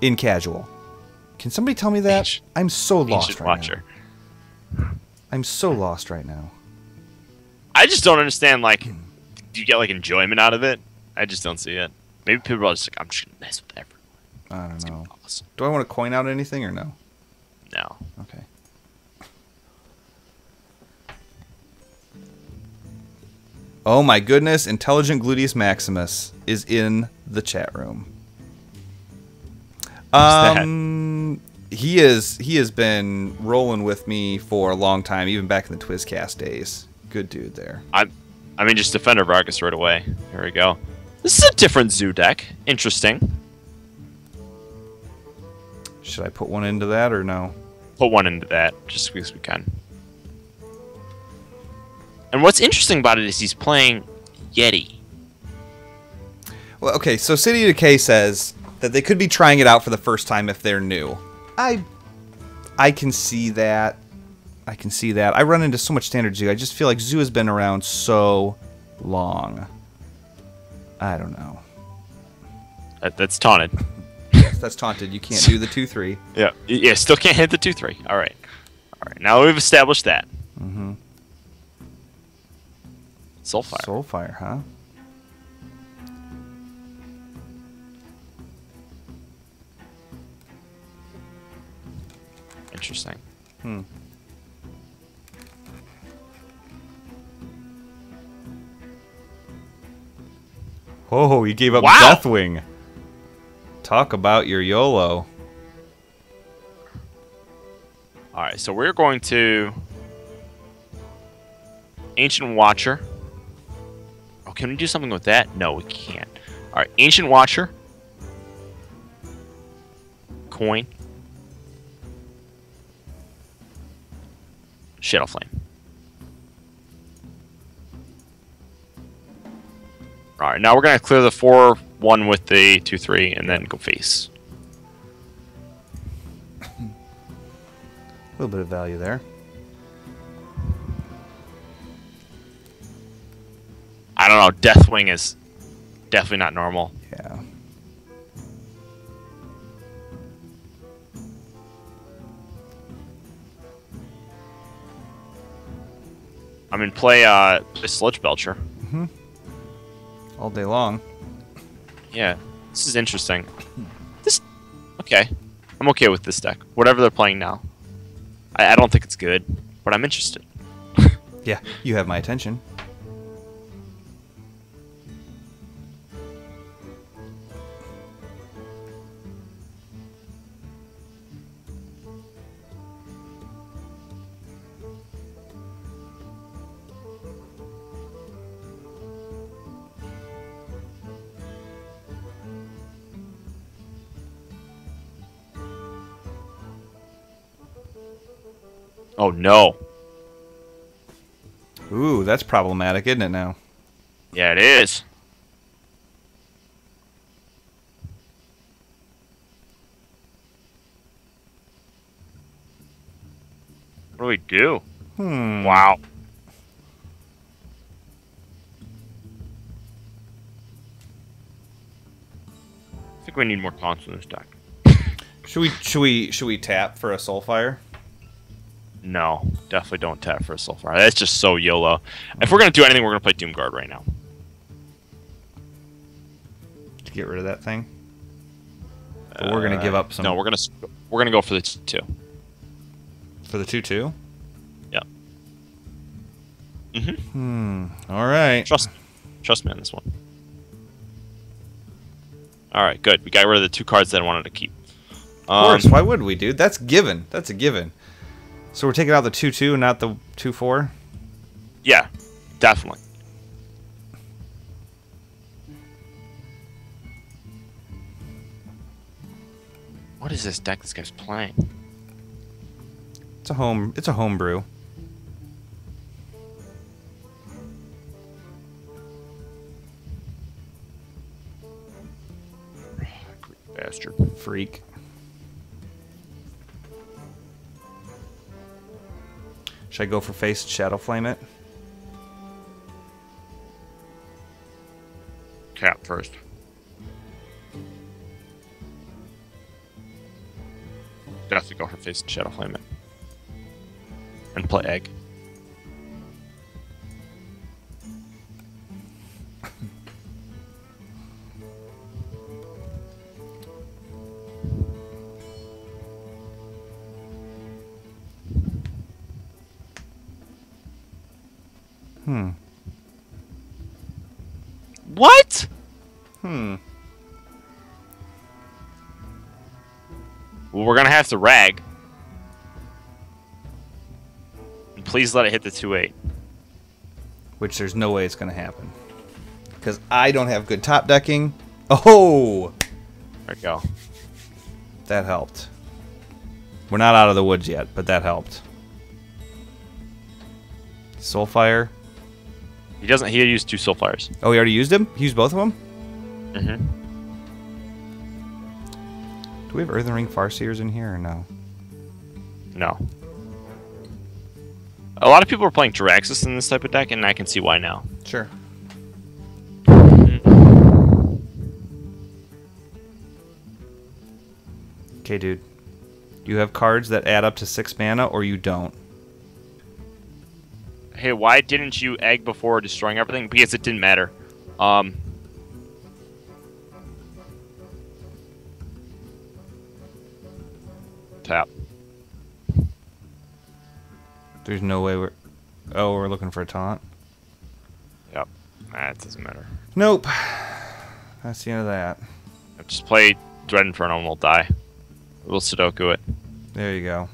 in casual? Can somebody tell me that? I'm so lost right now. I'm so lost right now. I just don't understand, like, do you get, like, enjoyment out of it? I just don't see it. Maybe people are just like, I'm just going to mess with everyone. I don't know. Awesome. Do I want to coin out anything or no? No. Okay. Oh my goodness, Intelligent Gluteus Maximus is in the chat room. He has been rolling with me for a long time, even back in the Twizcast days. Good dude there. I mean, just Defender of Argus right away. Here we go. This is a different Zoo deck. Interesting. Should I put one into that or no? Put one into that, just because we can. And what's interesting about it is he's playing Yeti. Well, okay, so City Decay says that they could be trying it out for the first time if they're new. I can see that. I can see that. I run into so much standard Zoo. I just feel like Zoo has been around so long. I don't know. That's taunted. That's taunted. You can't do the 2-3. Yeah, still can't hit the 2-3. All right. Now we've established that. Mm-hmm. Soulfire. Soulfire, huh? Interesting. Oh, he gave up Wow. Deathwing. Talk about your YOLO. Alright, so we're going to Ancient Watcher. Oh, can we do something with that? No, we can't. Alright, Ancient Watcher. Coin. Shadow Flame. Alright, now we're going to clear the 4-1 with the 2-3 and then go face. A little bit of value there. I don't know, Deathwing is definitely not normal. Yeah. I mean, play Sludge Belcher. Mm-hmm. All day long. Yeah, this is interesting. Okay. I'm okay with this deck. Whatever they're playing now. I don't think it's good, but I'm interested. Yeah, you have my attention. Oh no. Ooh, that's problematic, isn't it now? Yeah, it is. What do we do? Wow. I think we need more taunts in this deck. Should we tap for a Soulfire? No, definitely don't tap for a Soulfire. That's just so YOLO. If we're gonna do anything, we're gonna play Doomguard right now. To get rid of that thing. But we're gonna give up some. No, we're gonna go for the 2. For the 2/2. Yeah. All right. Trust me on this one. All right, good. We got rid of the 2 cards that I wanted to keep. Of course. Why would we, dude? That's given. That's a given. So we're taking out the 2/2 and not the 2/4? Yeah, definitely. What is this deck this guy's playing? It's a homebrew. Bastard. Freak. Should I go for face Shadow Flame it? Cap first. Definitely go for face and Shadow Flame it. And play egg. What? Well, we're gonna have to rag. And please let it hit the 2/8. Which there's no way it's going to happen. Because I don't have good top decking. Oh! There we go. That helped. We're not out of the woods yet, but that helped. Soulfire. He doesn't. He used 2 Soulfires. Oh, he already used him? He used both of them? Mm-hmm. Do we have Earthen Ring Farseers in here or no? No. A lot of people are playing Jiraxis in this type of deck, and I can see why now. Sure. Okay, dude. You have cards that add up to 6 mana, or you don't. Hey, why didn't you egg before destroying everything? Because it didn't matter. Tap. There's no way we're... Oh, we're looking for a taunt? Yep. Nah, it doesn't matter. Nope. That's the end of that. Just play Dread Inferno and we'll die. We'll Sudoku it. There you go.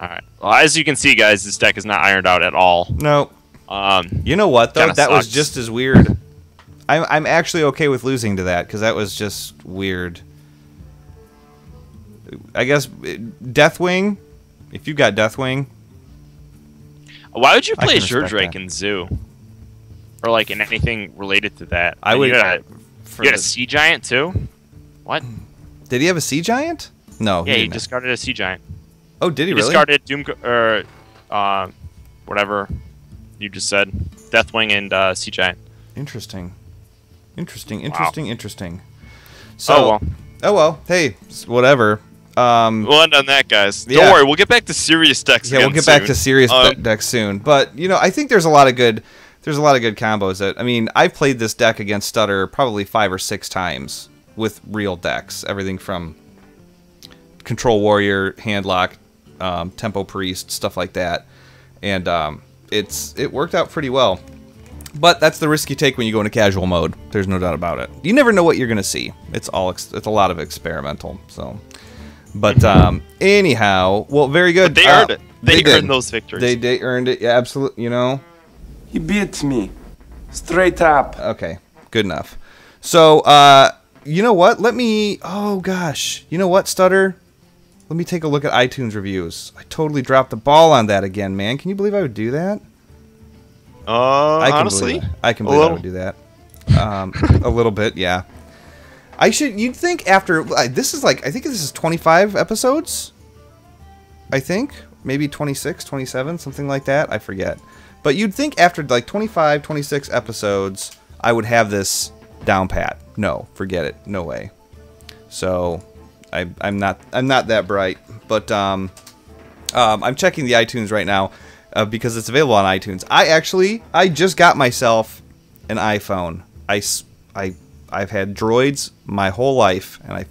Alright. Well, as you can see, guys, this deck is not ironed out at all. Nope. You know what, though? Kinda That was sucks. just as weird. I'm actually okay with losing to that, because that was just weird. I guess Deathwing, if you got Deathwing... Why would you I play can respect Drake that. in Zoo? Or like in anything related to that? I would... You had a Sea Giant too? What? Did he have a Sea Giant? No. Yeah, he didn't. discarded a Sea Giant. Oh, did he He really? discarded whatever you just said. Deathwing and Sea Giant. Interesting. Interesting. Oh, well. Oh well. Hey, whatever. We'll end on that, guys. Yeah. Don't worry, we'll get back to serious decks. Yeah, again we'll get back soon. to serious decks soon. But you know, I think there's a lot of good combos. That I mean, I've played this deck against Stutter probably 5 or 6 times with real decks. Everything from Control Warrior, Handlock, Tempo Priest, stuff like that. And it worked out pretty well. But that's the risk you take when you go into casual mode. There's no doubt about it. You never know what you're gonna see. It's a lot of experimental. So, but anyhow, well, very good. But they earned it. They earned those victories. They earned it. Yeah, absolutely. You know. He beat me. Straight up. Okay, good enough. So, you know what? Oh gosh, you know what, Stutter? Let me take a look at iTunes reviews. I totally dropped the ball on that again, man. Can you believe I would do that? Honestly, I can believe I would do that. A little bit, yeah. You'd think after this is I think this is 25 episodes. I think maybe 26, 27, something like that. I forget. But you'd think after like 25, 26 episodes, I would have this down pat. No, forget it. No way. So I'm not that bright. But I'm checking the iTunes right now. Because it's available on iTunes. I just got myself an iPhone. I've had Droids my whole life, and I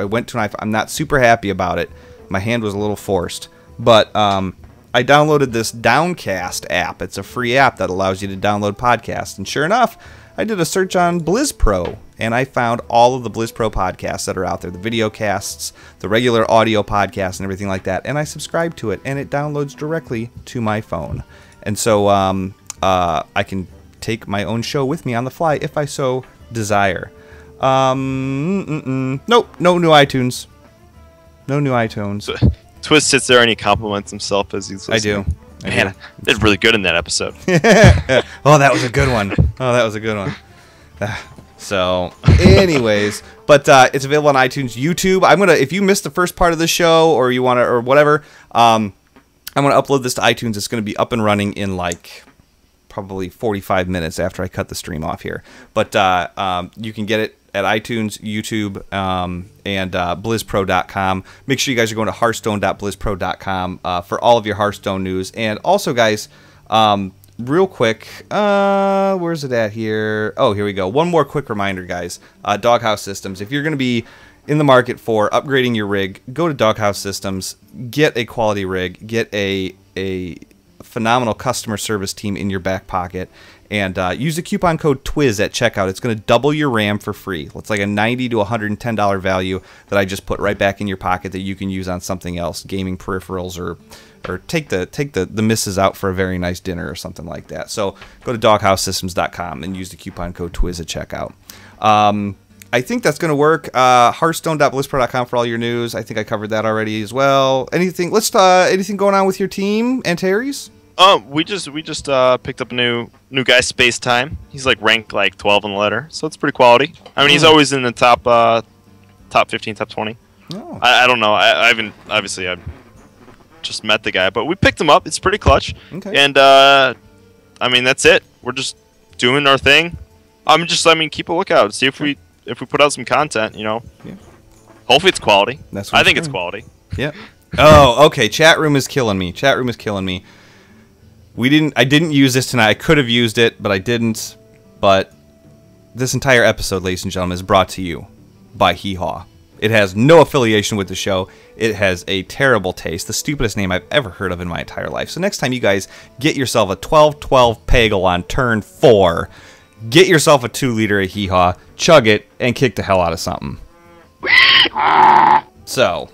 went to an iPhone. I'm not super happy about it. My hand was a little forced, but I downloaded this Downcast app. It's a free app that allows you to download podcasts, and sure enough, I did a search on BlizzPro, and I found all of the BlizzPro podcasts that are out there, the video casts, the regular audio podcasts, and everything like that, and I subscribe to it, and it downloads directly to my phone. And so I can take my own show with me on the fly if I so desire. Nope, no new iTunes. No new iTunes. So, Twist sits there and he compliments himself as he's listening. I do. Man, I did really good in that episode. Oh, that was a good one. So, anyways, but it's available on iTunes, YouTube. If you missed the first part of the show or you want to, or whatever, I'm gonna upload this to iTunes. It's gonna be up and running in like probably 45 minutes after I cut the stream off here. But you can get it at iTunes, YouTube, and BlizzPro.com. Make sure you guys are going to Hearthstone.BlizzPro.com for all of your Hearthstone news. And also, guys, real quick, where's it at here? Oh, here we go. One more quick reminder, guys. Doghouse Systems. If you're going to be in the market for upgrading your rig, go to Doghouse Systems. Get a quality rig. Get a phenomenal customer service team in your back pocket. And use the coupon code TWIZ at checkout. It's going to double your RAM for free. It's like a $90 to $110 value that I just put right back in your pocket that you can use on something else, gaming peripherals, or take the misses out for a very nice dinner or something like that. So go to doghousesystems.com and use the coupon code TWIZ at checkout. I think that's going to work. Hearthstone.BlizzPro.com for all your news. I think I covered that already as well. Anything going on with your team and Terry's? We just picked up a new guy, Space Time. He's like ranked like 12 on the ladder, so it's pretty quality. I mean, he's always in the top 15, top 20. Oh. I don't know. I've just met the guy, but we picked him up. It's pretty clutch. Okay. And I mean, that's it. We're just doing our thing. Keep a lookout. See if we put out some content. You know. Yeah. Hopefully it's quality. I think it's quality. Yeah. Oh, okay. Chat room is killing me. I didn't use this tonight. I could have used it, but I didn't. But this entire episode, ladies and gentlemen, is brought to you by Hee Haw. It has no affiliation with the show. It has a terrible taste, the stupidest name I've ever heard of in my entire life. So next time you guys get yourself a 12-12 Pagel on turn 4, get yourself a 2-liter of Hee Haw, chug it, and kick the hell out of something. So,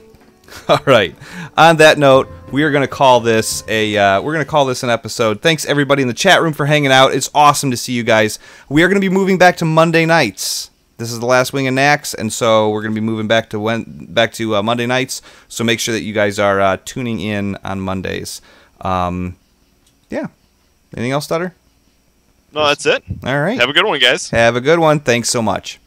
all right. On that note, we are going to call this an episode. Thanks everybody in the chat room for hanging out. It's awesome to see you guys. We are going to be moving back to Monday nights. This is the last Wing of Naxx, and so we're going to be moving back to Monday nights. So make sure that you guys are tuning in on Mondays. Yeah. Anything else, Stutter? No, that's it. All right. Have a good one, guys. Have a good one. Thanks so much.